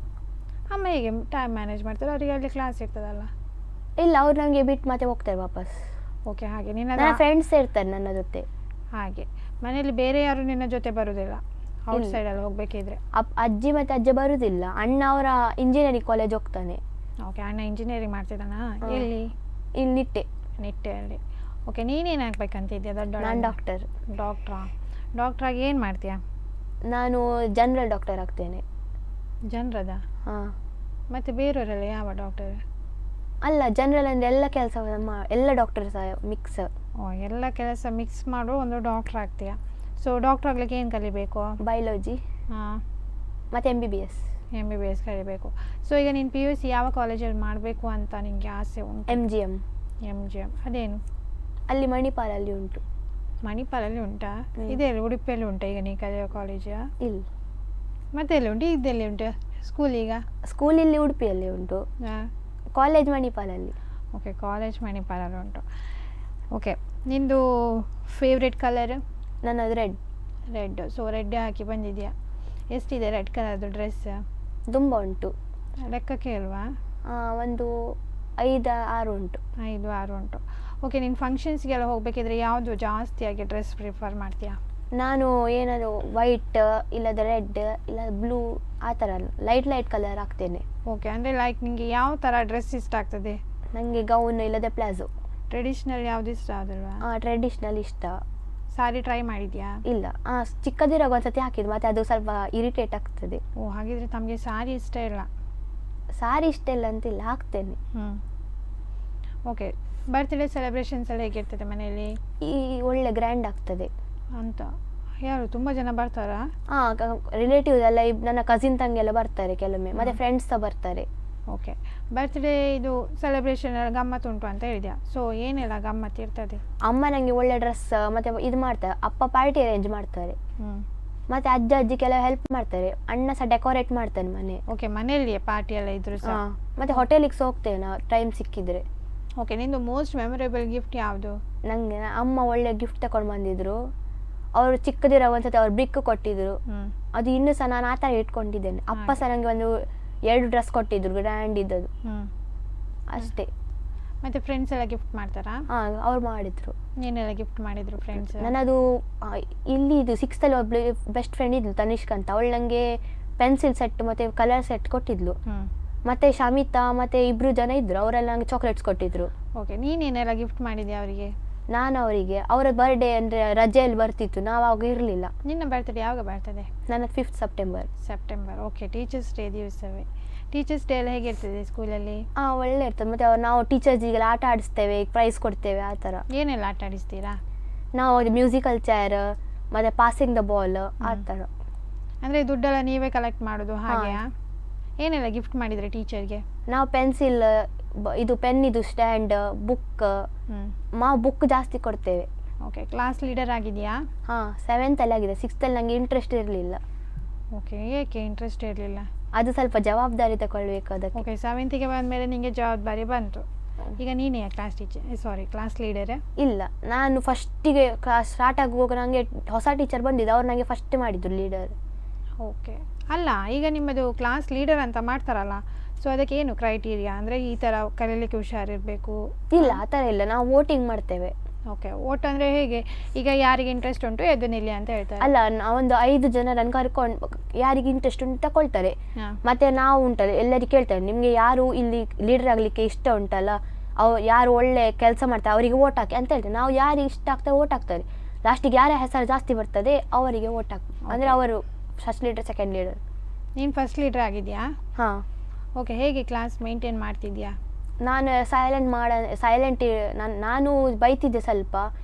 ಅಮ್ಮ ಹೇಗೆ ಟೈಮ್ ಮ್ಯಾನೇಜ್ ಮಾಡ್ತಾರೆ? ಅವರಿಗೆ ಅಲ್ಲಿ ಕ್ಲಾಸ್ ಇರ್ತದಲ್ಲ? ಇಲ್ಲ, ಅವ್ರು ನನಗೆ ಬಿಟ್ಟು ಮತ್ತೆ ಹೋಗ್ತಾರೆ ವಾಪಸ್. ಓಕೆ, ಹಾಗೆ ನನ್ನ ಫ್ರೆಂಡ್ಸ್ ಇರ್ತಾರೆ ನನ್ನ ಜೊತೆ. ಹಾಗೆ ಮನೇಲಿ ಬೇರೆ ಯಾರು ನಿನ್ನ ಜೊತೆ ಬರೋದಿಲ್ಲ ಔಟ್ಸೈಡಲ್ಲಿ ಹೋಗ್ಬೇಕಿದ್ರೆ? ಅಜ್ಜಿ ಮತ್ತೆ ಅಜ್ಜ ಬರುದಿಲ್ಲ. ಅಣ್ಣ ಅವರ ಇಂಜಿನಿಯರಿಂಗ್ ಕಾಲೇಜ್ ಹೋಗ್ತಾನೆ. ಓಕೆ, ಅಣ್ಣ ಇಂಜಿನಿಯರಿಂಗ್ ಮಾಡ್ತಿದ್ದಾನಾ? ಎಲ್ಲಿ? ಇಲ್ಲಿ ನಿಟ್ಟೆಯಲ್ಲಿ. ಓಕೆ, ನೀನೇನು ಆಗ್ಬೇಕಂತಿದ್ಯಾ? ದೊಡ್ಡ? ನಾನು ಡಾಕ್ಟರ್. ಡಾಕ್ಟ್ರಾಗಿ ಏನು ಮಾಡ್ತೀಯಾ? ನಾನು ಜನರಲ್ ಡಾಕ್ಟರ್ ಆಗ್ತೇನೆ. ಜನರದ? ಹಾಂ. ಮತ್ತು ಬೇರೆಯವರೆಲ್ಲ ಯಾವ ಡಾಕ್ಟರ್? ಅಲ್ಲ, ಜನರಲ್ ಅಂದರೆ ಎಲ್ಲ ಕೆಲಸ ಎಲ್ಲ ಡಾಕ್ಟರ್ ಸಹ ಮಿಕ್ಸ್. ಎಲ್ಲ ಕೆಲಸ ಮಿಕ್ಸ್ ಮಾಡು ಒಂದು ಡಾಕ್ಟರ್ ಆಗ್ತೀಯಾ? ಸೊ ಡಾಕ್ಟರ್ ಆಗ್ಲಿಕ್ಕೆ ಏನು ಕಲಿಬೇಕು? ಬಯಾಲಜಿ. ಹಾಂ. ಮತ್ತು MBBS ಕಲಿಬೇಕು. ಸೊ ಈಗ ನೀನು PUC ಯಾವ ಕಾಲೇಜಲ್ಲಿ ಮಾಡಬೇಕು ಅಂತ ನಿನಗೆ ಆಸೆ ಉಂಟು? MGM. ಅದೇನು? ಅಲ್ಲಿ ಮಣಿಪಾಲಲ್ಲಿ ಉಂಟು. ಮಣಿಪಾಲಲ್ಲಿ ಉಂಟಾ? ಇದೆ ಉಡುಪಿಯಲ್ಲಿ ಉಂಟಾ ಈಗ ನೀ ಕಲಿಯೋ ಕಾಲೇಜ್? ಇಲ್ಲ. ಮತ್ತೆ ಎಲ್ಲಿ ಉಂಟು? ಇದೆಲ್ಲಿ ಉಂಟು ಸ್ಕೂಲ್? ಈಗ ಸ್ಕೂಲ್ ಇಲ್ಲಿ ಉಡುಪಿಯಲ್ಲಿ ಉಂಟು, ಕಾಲೇಜ್ ಮಣಿಪಾಲಲ್ಲಿ. ಓಕೆ, ಕಾಲೇಜ್ ಮಣಿಪಾಲಲ್ಲಿ ಉಂಟು. ಓಕೆ, ನಿಂದು ಫೇವ್ರೆಟ್ ಕಲರ್? ನನ್ನದು ರೆಡ್. ಸೊ ರೆಡ್ ಹಾಕಿ ಬಂದಿದ್ಯಾ? ಎಷ್ಟಿದೆ ರೆಡ್ ಕಲರ್ದು ಡ್ರೆಸ್? ತುಂಬ ಉಂಟು. ಲೆಕ್ಕಕ್ಕೆ ಅಲ್ವಾ? ಒಂದು 5-6 ಉಂಟು. 5-6 ಉಂಟು. ಓಕೆ, ನೀನು ಫಂಕ್ಷನ್ಸ್ಗೆಲ್ಲ ಹೋಗಬೇಕಿದ್ರೆ ಯಾವುದು ಜಾಸ್ತಿಯಾಗಿ ಡ್ರೆಸ್ ಪ್ರಿಫರ್ ಮಾಡ್ತೀಯಾ? ನಾನು ಏನಾದ್ರು ವೈಟ್ ಇಲ್ಲದ ರೆಡ್ ಇಲ್ಲ ಬ್ಲೂ ಆ ಥರ ಲೈಟ್ ಕಲರ್ ಹಾಕ್ತೇನೆ. ಓಕೆ, ಅಂದರೆ ಲೈಕ್ ನಿಮಗೆ ಯಾವ ಥರ ಡ್ರೆಸ್ ಇಷ್ಟ ಆಗ್ತದೆ? ನನಗೆ ಗೌನ್ ಇಲ್ಲದೆ ಪ್ಲಾಜೋ. ಟ್ರೆಡಿಷ್ನಲ್ ಯಾವುದು ಇಷ್ಟ ಆದಲ್ವಾ? ಟ್ರೆಡಿಷ್ನಲ್ ಇಷ್ಟ. ಸಾರಿ ಟ್ರೈ ಮಾಡಿದ್ಯಾ? ಇಲ್ಲ, ಚಿಕ್ಕದಿರುವಾಗ ಒಂದ್ಸತಿ ಹಾಕಿದ್ದು, ಮತ್ತೆ ಅದು ಸ್ವಲ್ಪ ಇರಿಟೇಟ್ ಆಗ್ತದೆ. ಹಾಗಿದ್ರೆ ತಮಗೆ ಸಾರಿ ಇಷ್ಟ ಇಲ್ಲ? ಸಾರಿ ಇಷ್ಟ ಇಲ್ಲ ಅಂತಿಲ್ಲ, ಹಾಕ್ತೇನೆ. ಓಕೆ, ಬರ್ತ್ಡೇ ಸೆಲೆಬ್ರೇಷನ್ಸ್ ಎಲ್ಲ ಹೇಗಿರ್ತದೆ ಮನೆಯಲ್ಲಿ? ಒಳ್ಳೆ ಗ್ರ್ಯಾಂಡ್ ಆಗ್ತದೆ ಅಂತ. ಯಾರು ತುಂಬ ಜನ ಬರ್ತಾರಾ? ರಿಲೇಟಿವ್ಸ್ ಎಲ್ಲ ನನ್ನ ಕಸಿನ್ ತಂಗಿ ಎಲ್ಲ ಬರ್ತಾರೆ ಕೆಲವೊಮ್ಮೆ, ಮತ್ತೆ ಫ್ರೆಂಡ್ಸ್ ಸಹ ಬರ್ತಾರೆ. ಓಕೆ, ಬರ್ತ್ಡೇ ಇದು ಸೆಲೆಬ್ರೇಷನ್ ಎಲ್ಲ ಗಮ್ಮತ್ತು ಉಂಟು ಅಂತ ಹೇಳಿದ್ಯಾ? ಸೊ ಏನೆಲ್ಲ ಗಮ್ಮತ್ತು ಇರ್ತದೆ? ಅಮ್ಮ ನನಗೆ ಒಳ್ಳೆ ಡ್ರೆಸ್ ಮತ್ತೆ ಇದು ಮಾಡ್ತಾರೆ, ಅಪ್ಪ ಪಾರ್ಟಿ ಅರೇಂಜ್ ಮಾಡ್ತಾರೆ, ಮತ್ತೆ ಅಜ್ಜಿ ಕೆಲವು ಹೆಲ್ಪ್ ಮಾಡ್ತಾರೆ, ಅಣ್ಣ ಸಹ ಡೆಕೋರೇಟ್ ಮಾಡ್ತಾನೆ ಮನೆ. ಓಕೆ, ಮನೆಯಲ್ಲಿಯೇ ಪಾರ್ಟಿ ಎಲ್ಲ ಇದ್ರು ಸಹ? ಮತ್ತೆ ಹೋಟೆಲಿಗೆ ಸಹ ಹೋಗ್ತೇವೆ ನಾವು ಟೈಮ್ ಸಿಕ್ಕಿದ್ರೆ. ಓಕೆ, ನಿಂದು ಮೋಸ್ಟ್ ಮೆಮೊರೇಬಲ್ ಗಿಫ್ಟ್ ಯಾವುದು? ನನಗೆ ಅಮ್ಮ ಒಳ್ಳೆ ಗಿಫ್ಟ್ ತಗೊಂಡು ಬಂದಿದ್ರು. ಅವರು ಚಿಕ್ಕದಿರೋ ಒಂದ್ಸತಿ ಅವ್ರು ಬ್ರಿಕ್ ಕೊಟ್ಟಿದ್ರು, ಅದು ಇನ್ನೂ ಸಹ ನಾನು ಆ ಥರ ಇಟ್ಕೊಂಡಿದ್ದೇನೆ. ಅಪ್ಪ ಸಹ ನನಗೆ ಒಂದು 2 ಡ್ರೆಸ್ ಕೊಟ್ಟಿದ್ರು, ಗ್ರ್ಯಾಂಡ್ ಇದ್ದದ್ದು ಅಷ್ಟೇ. ಮತ್ತೆ ಫ್ರೆಂಡ್ಸ್ ಎಲ್ಲ ಗಿಫ್ಟ್ ಮಾಡ್ತಾರಾ? ಅವ್ರು ಮಾಡಿದ್ರು. ಏನೆಲ್ಲ ಗಿಫ್ಟ್ ಮಾಡಿದ್ರು ಫ್ರೆಂಡ್ಸ್? ನನ್ನದು ಇಲ್ಲಿ ಇದು 6th ಅಲ್ಲಿ ಒಬ್ಳು ಬೆಸ್ಟ್ ಫ್ರೆಂಡ್ ಇದ್ಲು, ತನಿಷ್ಕ್ ಅಂತ. ಅವಳು ನನಗೆ ಪೆನ್ಸಿಲ್ ಸೆಟ್ ಮತ್ತೆ ಕಲರ್ ಸೆಟ್ ಕೊಟ್ಟಿದ್ಲು. ಮತ್ತೆ ಶಮಿತಾ ಮತ್ತೆ 2 ಜನ ಇದ್ರು, ಅವರೆಲ್ಲ ನಂಗೆ ಚಾಕ್ಲೇಟ್ಸ್ ಕೊಟ್ಟಿದ್ರು. ಓಕೆ, ನೀನೇನೆಲ್ಲ ಗಿಫ್ಟ್ ಮಾಡಿದ್ಯಾ ಅವರಿಗೆ? ನಾನು ಅವರಿಗೆ ಅವರ ಬರ್ಡೇ ಅಂದರೆ ರಜೆಯಲ್ಲಿ ಬರ್ತಿತ್ತು, ನಾವು ಆವಾಗ ಇರಲಿಲ್ಲ. ನಿನ್ನ ಬರ್ತ್ಡೇ ಯಾವಾಗ ಬರ್ತದೆ? ನನ್ನ 5th September. Okay, teachers day ದಿವಸವೇ. ಟೀಚರ್ಸ್ ಡೇ ಎಲ್ಲ ಹೇಗಿರ್ತದೆ ಸ್ಕೂಲಲ್ಲಿ? ಒಳ್ಳೆ ಇರ್ತದೆ. ಮತ್ತು ನಾವು ಟೀಚರ್ಸಿಗೆಲ್ಲ ಆಟ ಆಡಿಸ್ತೇವೆ, ಪ್ರೈಸ್ ಕೊಡ್ತೇವೆ ಆ ಥರ. ಏನೆಲ್ಲ ಆಟ ಆಡಿಸ್ತೀರಾ? ನಾವು ಮ್ಯೂಸಿಕಲ್ ಚೇರ್ ಮತ್ತು ಪಾಸಿಂಗ್ ದ ಬಾಲ್ ಆ ಥರ. ಅಂದರೆ ದುಡ್ಡೆಲ್ಲ ನೀವೇ ಕಲೆಕ್ಟ್ ಮಾಡೋದು ಹಾಗೆಯಾ? ಏನೆಲ್ಲ ಗಿಫ್ಟ್ ಮಾಡಿದರೆ ಟೀಚರ್ಗೆ? ನಾವು ಪೆನ್ಸಿಲ್, ಇದು ಪೆನ್, ಇದು ಸ್ಟ್ಯಾಂಡ್, ಬುಕ್, ಬುಕ್ ಜಾಸ್ತಿ ಕೊಡ್ತೇವೆ. ಓಕೆ, ಕ್ಲಾಸ್ ಲೀಡರ್ ಆಗಿದೆಯಾ? 7th ಅಲ್ಲಿ ಆಗಿದೆ. 6th ಅಲ್ಲಿ ನನಗೆ ಇಂಟ್ರೆಸ್ಟ್ ಇರಲಿಲ್ಲ. ಓಕೆ, ಏಕೆ ಇಂಟ್ರೆಸ್ಟ್ ಇರಲಿಲ್ಲ? ಅದು ಸ್ವಲ್ಪ ಜವಾಬ್ದಾರಿ ತಗೊಳ್ಬೇಕು ಅದಕ್ಕೆ. ಓಕೆ, 7th ಗೆ ಬಂದಮೇಲೆ ನಿಮಗೆ ಜವಾಬ್ದಾರಿ ಬಂತು. ಈಗ ನೀನೇ ಕ್ಲಾಸ್ ಲೀಡರ್? ಇಲ್ಲ, ನಾನು ಫಸ್ಟಿಗೆ ಕ್ಲಾಸ್ ಸ್ಟಾರ್ಟ್ ಆಗುವಾಗ ನನಗೆ ಹೊಸ ಟೀಚರ್ ಬಂದಿದ್ದು, ಅವ್ರು ನನಗೆ ಫಸ್ಟ್ ಮಾಡಿದ್ರು ಲೀಡರ್. ಓಕೆ, ಅಲ್ಲ ಈಗ ನಿಮ್ಮದು ಕ್ಲಾಸ್ ಲೀಡರ್ ಅಂತ ಮಾಡ್ತಾರಲ್ಲ, ಸೊ ಅದಕ್ಕೆ ಏನು ಕ್ರೈಟೀರಿಯಾ? ಅಂದರೆ ಈ ಥರ ಕಲೀಲಿಕ್ಕೆ ಹುಷಾರಿರಬೇಕು? ಇಲ್ಲ, ಆ ಥರ ಇಲ್ಲ, ನಾವು ವೋಟಿಂಗ್ ಮಾಡ್ತೇವೆ. ಓಕೆ, ವೋಟ್ ಅಂದರೆ ಹೇಗೆ? ಈಗ ಯಾರಿಗೆ ಇಂಟ್ರೆಸ್ಟ್ ಉಂಟು ಎದ್ದು ನಿಲ್ಲಿ ಅಂತ ಹೇಳ್ತಾರೆ? ಅಲ್ಲ, ಒಂದು 5 ಜನರನ್ನು ಕರ್ಕೊಂಡು ಯಾರಿಗೆ ಇಂಟ್ರೆಸ್ಟ್ ಉಂಟು ತಗೊಳ್ತಾರೆ. ಮತ್ತೆ ನಾವು ಉಂಟಲ್ಲ ಎಲ್ಲರಿಗೆ ಕೇಳ್ತಾರೆ, ನಿಮಗೆ ಯಾರು ಇಲ್ಲಿ ಲೀಡರ್ ಆಗಲಿಕ್ಕೆ ಇಷ್ಟ ಉಂಟಲ್ಲ, ಯಾರು ಒಳ್ಳೆ ಕೆಲಸ ಮಾಡ್ತಾರೆ ಅವರಿಗೆ ವೋಟ್ ಹಾಕಿ ಅಂತ ಹೇಳ್ತಾರೆ. ನಾವು ಯಾರಿಗೆ ಇಷ್ಟ ಆಗ್ತಾರೆ ವೋಟ್ ಹಾಕ್ತಾರೆ. ಲಾಸ್ಟಿಗೆ ಯಾರ ಹೆಸರು ಜಾಸ್ತಿ ಬರ್ತದೆ ಅವರಿಗೆ ಓಟ್ ಹಾಕ್ ಅಂದರೆ ಅವರು ಫಸ್ಟ್ ಲೀಡರ್ ಸೆಕೆಂಡ್ ಲೀಡರ್. ನೀನು ಫಸ್ಟ್ ಲೀಡರ್ ಆಗಿದೆಯಾ? ಹಾಂ. ಓಕೆ, ಹೇಗೆ ಕ್ಲಾಸ್ ಮೇಂಟೈನ್ ಮಾಡ್ತಿದ್ಯಾ? ನಾನು ಸೈಲೆಂಟ್ ನಾನು ಬೈತಿದ್ದೆ ಸ್ವಲ್ಪ,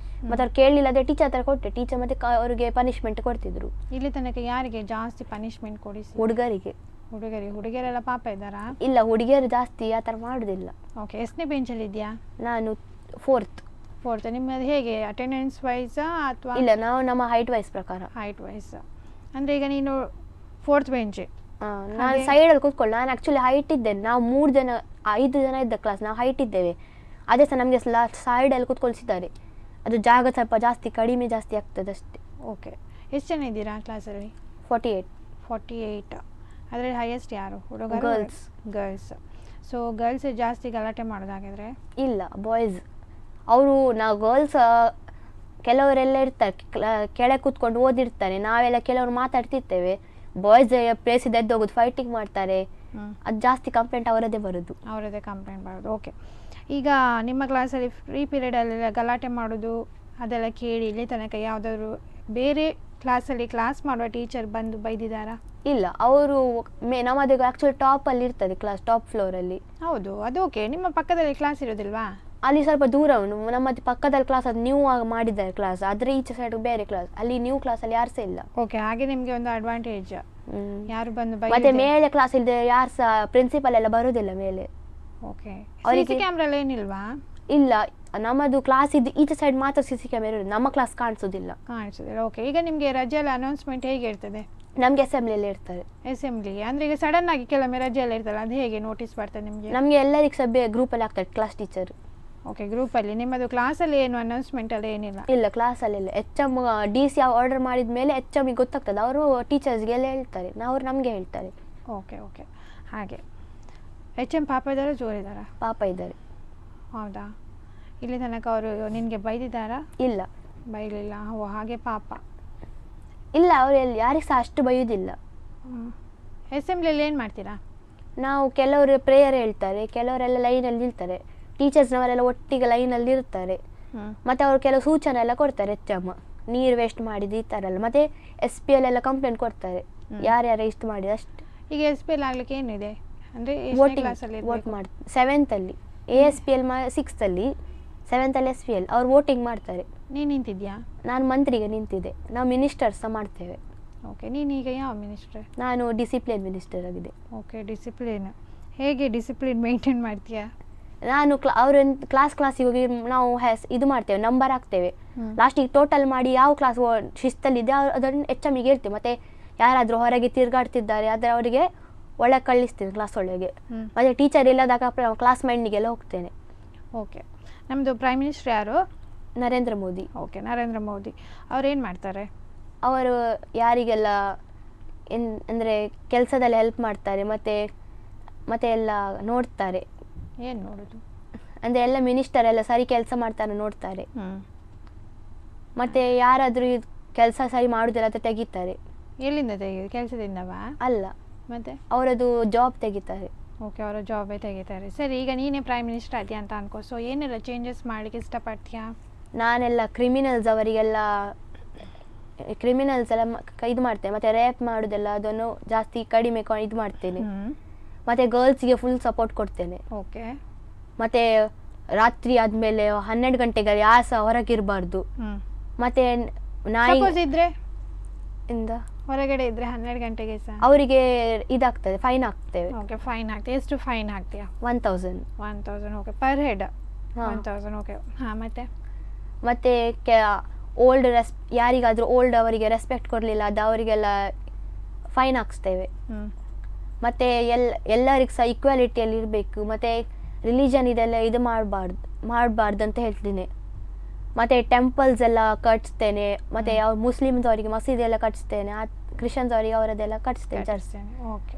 ಮತ್ತು ಅವ್ರು ಕೇಳಲಿಲ್ಲ ಅದೇ ಟೀಚರ್ ಹತ್ರ ಕೊಟ್ಟೆ. ಟೀಚರ್ ಮತ್ತೆ ಅವ್ರಿಗೆ ಪನಿಷ್ಮೆಂಟ್ ಕೊಡ್ತಿದ್ರು. ಇಲ್ಲಿ ತನಕ ಯಾರಿಗೆ ಜಾಸ್ತಿ ಪನಿಷ್ಮೆಂಟ್ ಕೊಡಿಸಿ? ಹುಡುಗರಿಗೆ. ಹುಡುಗಿಯರೆಲ್ಲ ಪಾಪ ಇದ್ದಾರಾ? ಇಲ್ಲ, ಹುಡುಗಿಯರು ಜಾಸ್ತಿ ಆ ಥರ ಮಾಡೋದಿಲ್ಲ. ಓಕೆ, ಎಷ್ಟನೇ ಬೆಂಚಲ್ಲಿ ಇದೆಯಾ? ನಾನು ಫೋರ್ತ್. ನಿಮ್ಮದು ಹೇಗೆ ಅಟೆಂಡೆನ್ಸ್ ವೈಸಾ ಅಥವಾ? ಇಲ್ಲ, ನಾವು ನಮ್ಮ ಹೈಟ್ ವೈಸ್ ಪ್ರಕಾರ. ಹೈಟ್ ವೈಸ್ ಅಂದರೆ ಈಗ ನೀನು 4th ಬೆಂಚ್. ನಾನು ಸೈಡಲ್ಲಿ ಕೂತ್ಕೊಳ್ಳಿ. ನಾನು ಆ್ಯಕ್ಚುಲಿ ಹೈಟ್ ಇದ್ದೇನೆ. ನಾವು 5 ಜನ ಇದ್ದ ಕ್ಲಾಸ್, ನಾವು ಹೈಟ್ ಇದ್ದೇವೆ. ಅದೇ ಸಹ ನಮಗೆ ಸೈಡಲ್ಲಿ ಕೂತ್ಕೊಳ್ಸಿದ್ದಾರೆ. ಅದು ಜಾಗ ಸ್ವಲ್ಪ ಕಡಿಮೆ ಜಾಸ್ತಿ ಆಗ್ತದೆ ಅಷ್ಟೇ. ಓಕೆ, ಎಷ್ಟು ಜನ ಇದ್ದೀರಾ ಕ್ಲಾಸಲ್ಲಿ? 48. ಅದರಲ್ಲಿ ಹೈಯೆಸ್ಟ್ ಯಾರು? ಹುಡುಗ? ಗರ್ಲ್ಸ್. ಸೊ ಗರ್ಲ್ಸ್ ಜಾಸ್ತಿ ಗಲಾಟೆ ಮಾಡೋದಾಗಿದ್ರೆ? ಇಲ್ಲ, ಬಾಯ್ಸ್. ಅವರು ನಾವು ಗರ್ಲ್ಸ್ ಕೆಲವರೆಲ್ಲ ಇರ್ತಾರೆ ಕೆಳಗೆ ಕೂತ್ಕೊಂಡು ಓದಿರ್ತಾರೆ. ನಾವೆಲ್ಲ ಕೆಲವರು ಮಾತಾಡ್ತಿರ್ತೇವೆ. ಬಾಯ್ಸ್ ಪ್ಲೇಸ್ ಎದ್ದು ಹೋಗೋದು, ಫೈಟಿಂಗ್ ಮಾಡ್ತಾರೆ. ಅದು ಜಾಸ್ತಿ ಕಂಪ್ಲೇಂಟ್ ಅವರದೇ ಬರೋದು. ಓಕೆ, ಈಗ ನಿಮ್ಮ ಕ್ಲಾಸಲ್ಲಿ ಫ್ರೀ ಪೀರಿಯಡಲ್ಲೆಲ್ಲ ಗಲಾಟೆ ಮಾಡೋದು ಅದೆಲ್ಲ ಕೇಳಿ ಇಲ್ಲಿ ತನಕ ಯಾವುದಾದ್ರು ಬೇರೆ ಕ್ಲಾಸಲ್ಲಿ ಕ್ಲಾಸ್ ಮಾಡುವ ಟೀಚರ್ ಬಂದು ಬೈದಿದ್ದಾರಾ? ಇಲ್ಲ, ಅವರು ನಮ್ಮದು ಆ್ಯಕ್ಚುಲಿ ಟಾಪಲ್ಲಿ ಇರ್ತದೆ ಕ್ಲಾಸ್, ಟಾಪ್ ಫ್ಲೋರಲ್ಲಿ. ಹೌದು, ಅದು ಓಕೆ. ನಿಮ್ಮ ಪಕ್ಕದಲ್ಲಿ ಕ್ಲಾಸ್ ಇರೋದಿಲ್ವಾ? ಅಲ್ಲಿ ಸ್ವಲ್ಪ ದೂರ ಉಂಟು. ನಮ್ಮದು ಪಕ್ಕದಲ್ಲಿ ಕ್ಲಾಸ್, ಅದು ನ್ಯೂ ಆಗಿ ಮಾಡಿದ್ದಾರೆ ಕ್ಲಾಸ್. ಆದರೆ ಈಚೆ ಸೈಡ್ ಬೇರೆ ಕ್ಲಾಸ್. ಅಲ್ಲಿ ನ್ಯೂ ಕ್ಲಾಸಲ್ಲಿ ಯಾರು ಸಹ ಇಲ್ಲ. ಓಕೆ, ಹಾಗೆ ನಿಮಗೆ ಒಂದು ಅಡ್ವಾಂಟೇಜ್. ಯಾರು ಬಂದು ಮತ್ತೆ ಮೇಲೆ ಕ್ಲಾಸ್ ಇಲ್ಲದೆ ಯಾರು ಸಹ ಪ್ರಿನ್ಸಿಪಲ್ ಎಲ್ಲ ಬರೋದಿಲ್ಲ ಮೇಲೆ. ಓಕೆ, ಸಿಸಿ ಕ್ಯಾಮ್ರಾ ಏನಿಲ್ವಾ? ಇಲ್ಲ, ನಮ್ಮದು ಕ್ಲಾಸ್ ಇದ್ದು ಈಚೆ ಸೈಡ್ ಮಾತ್ರ ಸಿಸಿ ಕ್ಯಾಮೆರಾ ಇರೋದು. ನಮ್ಮ ಕ್ಲಾಸ್ ಕಾಣಿಸೋದಿಲ್ಲ. ಓಕೆ, ಈಗ ನಿಮಗೆ ರಜೆಯಲ್ಲಿ ಅನೌನ್ಸ್ಮೆಂಟ್ ಹೇಗೆ ಇರ್ತದೆ? ನಮಗೆ ಅಸೆಂಬ್ಲಿಯಲ್ಲಿ ಇರ್ತಾರೆ. ಅಸೆಂಬ್ಲಿ ಅಂದರೆ ಈಗ ಸಡನ್ ಆಗಿ ಕೆಲವೊಮ್ಮೆ ರಜೆಯಲ್ಲಿ ಇರ್ತಲ್ಲ, ಅದು ಹೇಗೆ ನೋಟಿಸ್ ಬರ್ತದೆ ನಿಮಗೆ? ನಮಗೆ ಎಲ್ಲರಿಗೂ ಸಹ ಗ್ರೂಪಲ್ಲಿ ಆಗ್ತದೆ ಕ್ಲಾಸ್ ಟೀಚರ್. ಓಕೆ, ಗ್ರೂಪಲ್ಲಿ. ನಿಮ್ಮದು ಕ್ಲಾಸಲ್ಲಿ ಏನು ಅನೌನ್ಸ್ಮೆಂಟ್ ಎಲ್ಲ ಏನಿಲ್ಲ? ಇಲ್ಲ, ಕ್ಲಾಸಲ್ಲಿ ಇಲ್ಲ. HM DC ಆರ್ಡರ್ ಮಾಡಿದ ಮೇಲೆ HMಗೆ ಗೊತ್ತಾಗ್ತದೆ. ಅವರು ಟೀಚರ್ಸ್ಗೆಲ್ಲ ಹೇಳ್ತಾರೆ, ಅವ್ರು ನಮಗೆ ಹೇಳ್ತಾರೆ. ಓಕೆ, ಹಾಗೆ. HM ಪಾಪ ಇದ್ದಾರಾ, ಜೋರಿದ್ದಾರಾ? ಪಾಪ ಇದ್ದಾರೆ. ಹೌದಾ? ಇಲ್ಲಿ ತನಕ ಅವರು ನಿನಗೆ ಬೈದಿದ್ದಾರಾ? ಇಲ್ಲ, ಬೈಲಿಲ್ಲ. ಹಾಗೆ ಪಾಪ. ಇಲ್ಲ, ಅವರು ಯಾರಿಗೆ ಸಹ ಅಷ್ಟು ಬೈಯೋದಿಲ್ಲ. ಅಸೆಂಬ್ಲಿಯಲ್ಲಿ ಏನು ಮಾಡ್ತೀರಾ? ನಾವು ಕೆಲವರು ಪ್ರೇಯರ್ ಹೇಳ್ತಾರೆ, ಕೆಲವರೆಲ್ಲ ಲೈನಲ್ಲಿ ನಿಲ್ತಾರೆ. ಟೀಚರ್ಸ್ನವರೆಲ್ಲ ಒಟ್ಟಿಗೆ ಲೈನಲ್ಲಿ ಇರ್ತಾರೆ. ಮತ್ತು ಅವರು ಕೆಲವು ಸೂಚನೆ ಎಲ್ಲ ಕೊಡ್ತಾರೆ. HM ನೀರು ವೇಸ್ಟ್ ಮಾಡಿದ್ದು ಈ ಥರ ಎಲ್ಲ. ಮತ್ತು SPL ಎಲ್ಲ ಕಂಪ್ಲೇಂಟ್ ಕೊಡ್ತಾರೆ, ಯಾರ್ಯಾರು ಇಷ್ಟು ಮಾಡಿದ ಅಷ್ಟು. ಈಗ SPL ಆಗಲಿಕ್ಕೆ ಏನಿದೆ ಅಂದರೆ ವೋಟ್ ಮಾಡಿ 7th ಅಲ್ಲಿ ASPL 6th ಅಲ್ಲಿ 7th ಅಲ್ಲಿ SPL ಅವ್ರು ವೋಟಿಂಗ್ ಮಾಡ್ತಾರೆ. ನೀನು ನಿಂತಿದ್ಯಾ? ನಾನು ಮಂತ್ರಿಗೆ ನಿಂತಿದ್ದೆ. ನಾವು ಮಿನಿಸ್ಟರ್ಸ್ ಸಹ ಮಾಡ್ತೇವೆ. ಓಕೆ, ನೀನು ಈಗ ಯಾವ ಮಿನಿಸ್ಟರ್? ನಾನು ಡಿಸಿಪ್ಲಿನ್ ಮಿನಿಸ್ಟರ್ ಆಗಿದೆ. Okay, discipline. ಹೇಗೆ ಡಿಸಿಪ್ಲಿನ್ ಮೇಂಟೈನ್ ಮಾಡ್ತೀಯಾ? ನಾನು ಅವ್ರ ಕ್ಲಾಸಿಗೆ ಹೋಗಿ ನಾವು ಇದು ಮಾಡ್ತೇವೆ, ನಂಬರ್ ಹಾಕ್ತೇವೆ. ಲಾಸ್ಟಿಗೆ ಟೋಟಲ್ ಮಾಡಿ ಯಾವ ಕ್ಲಾಸ್ ಶಿಸ್ತಲ್ಲಿದೆ ಅದನ್ನು HMಗೆ ಹೇಳ್ತೇವೆ. ಮತ್ತು ಯಾರಾದರೂ ಹೊರಗೆ ತಿರುಗಾಡ್ತಿದ್ದಾರೆ ಆದರೆ ಅವರಿಗೆ ಒಳಗೆ ಕಳಿಸ್ತೇವೆ ಕ್ಲಾಸ್ ಒಳಗೆ. ಮತ್ತು ಟೀಚರ್ ಇಲ್ಲದಾಗ ಕ್ಲಾಸ್ ಮೈಂಡಿಗೆಲ್ಲ ಹೋಗ್ತೇನೆ. ಓಕೆ, ನಮ್ಮದು ಪ್ರೈಮ್ ಮಿನಿಸ್ಟರ್ ಯಾರು? ನರೇಂದ್ರ ಮೋದಿ. ಓಕೆ, ನರೇಂದ್ರ ಮೋದಿ. ಅವ್ರೇನು ಮಾಡ್ತಾರೆ? ಅವರು ಯಾರಿಗೆಲ್ಲ ಅಂದರೆ ಕೆಲಸದಲ್ಲಿ ಹೆಲ್ಪ್ ಮಾಡ್ತಾರೆ. ಮತ್ತು ಎಲ್ಲ ನೋಡ್ತಾರೆ. ಏನು ನೋಡೋದು? ಅಂದರೆ ಎಲ್ಲ ಮಿನಿಸ್ಟರ್ ಎಲ್ಲ ಸರಿ ಕೆಲಸ ಮಾಡ್ತಾರೆ ನೋಡ್ತಾರೆ. ಮತ್ತು ಯಾರಾದರೂ ಕೆಲಸ ಸರಿ ಮಾಡೋದಿಲ್ಲ ಅಂತ ತೆಗಿತಾರೆ. ಎಲ್ಲಿಂದ ತೆಗೆದು? ಕೆಲಸದಿಂದವಾ? ಅಲ್ಲ, ಮತ್ತೆ ಅವರದು ಜಾಬ್ ತೆಗಿತಾರೆ. ಓಕೆ, ಅವರ ಜಾಬೇ ತೆಗಿತಾರೆ. ಸರಿ, ಈಗ ನೀನೇ ಪ್ರೈಮ್ ಮಿನಿಸ್ಟರ್ ಆದ್ಯಾ ಅಂತ ಅನ್ಕೋ. ಸೊ ಏನೆಲ್ಲ ಚೇಂಜಸ್ ಮಾಡಲಿಕ್ಕೆ ಇಷ್ಟಪಡ್ತೀಯಾ? ನಾನೆಲ್ಲ ಅವರಿಗೆಲ್ಲ ಕ್ರಿಮಿನಲ್ಸ್ ಎಲ್ಲ ಇದು ಮಾಡ್ತೇನೆ. ಮತ್ತು ರೇಪ್ ಮಾಡೋದೆಲ್ಲ ಅದನ್ನು ಜಾಸ್ತಿ ಕಡಿಮೆ ಇದು ಮಾಡ್ತೇನೆ. ಮತ್ತು ಗರ್ಲ್ಸ್ಗೆ ಫುಲ್ ಸಪೋರ್ಟ್ ಕೊಡ್ತೇನೆ. ಓಕೆ, ಮತ್ತು ರಾತ್ರಿ ಆದಮೇಲೆ 12 ಗಂಟೆಗೆ ಯಾರು ಸಹ ಹೊರಗಿರಬಾರ್ದು. ಮತ್ತು ನಾಯಿ ಇದ್ರೆ ಇಂದ ಹೊರಗಡೆ ಇದ್ರೆ 12 ಗಂಟೆಗೆ ಸಹ ಅವರಿಗೆ ಇದಾಗ್ತದೆ, ಫೈನ್ ಹಾಕ್ತೇವೆ. ಓಕೆ, ಫೈನ್ ಹಾಕ್ತೇವೆ. ಎಷ್ಟು ಫೈನ್ ಹಾಕ್ತೀಯಾ? 1000. Okay, per head 1000. ಓಕೆ, ಹಾಂ. ಮತ್ತು ಯಾರಿಗಾದರೂ ಅವರಿಗೆ ರೆಸ್ಪೆಕ್ಟ್ ಕೊಡಲಿಲ್ಲ ಅದು ಅವರಿಗೆಲ್ಲ ಫೈನ್ ಹಾಕ್ಸ್ತೇವೆ. ಮತ್ತು ಎಲ್ಲರಿಗೂ ಸಹ ಈಕ್ವಾಲಿಟಿಯಲ್ಲಿ ಇರಬೇಕು. ಮತ್ತು ರಿಲಿಜನ್ ಇದೆಲ್ಲ ಇದು ಮಾಡಬಾರ್ದು ಅಂತ ಹೇಳ್ತೀನಿ. ಮತ್ತು ಟೆಂಪಲ್ಸ್ ಎಲ್ಲ ಕಟ್ಸ್ತೇನೆ. ಮತ್ತು ಮುಸ್ಲಿಮ್ಸ್ ಅವರಿಗೆ ಮಸೀದಿ ಎಲ್ಲ ಕಟ್ಸ್ತೇನೆ. ಕ್ರಿಶ್ಚಿಯನ್ಸ್ ಅವರಿಗೆ ಅವರದೆಲ್ಲ ಕಟ್ಸ್ತೇನೆ. Okay,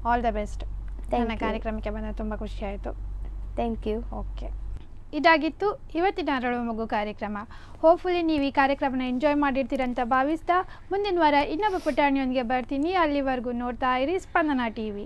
all the best. ನನ್ನ ಕಾರ್ಯಕ್ರಮಕ್ಕೆ ಬಂದ ತುಂಬ ಖುಷಿ ಆಯಿತು. Thank you. ಓಕೆ, ಇದಾಗಿತ್ತು ಇವತ್ತಿನ ಅರಳುವ ಮಗು ಕಾರ್ಯಕ್ರಮ. ಹೋಪ್ಫುಲಿ ನೀವು ಈ ಕಾರ್ಯಕ್ರಮನ ಎಂಜಾಯ್ ಮಾಡಿರ್ತೀರಂತ ಭಾವಿಸ್ತಾ ಮುಂದಿನ ವಾರ ಇನ್ನೊಬ್ಬ ಪುಟಾಣಿಯೊಂದಿಗೆ ಬರ್ತೀನಿ. ಅಲ್ಲಿವರೆಗೂ ನೋಡ್ತಾ ಇರಿ ಸ್ಪಂದನ TV.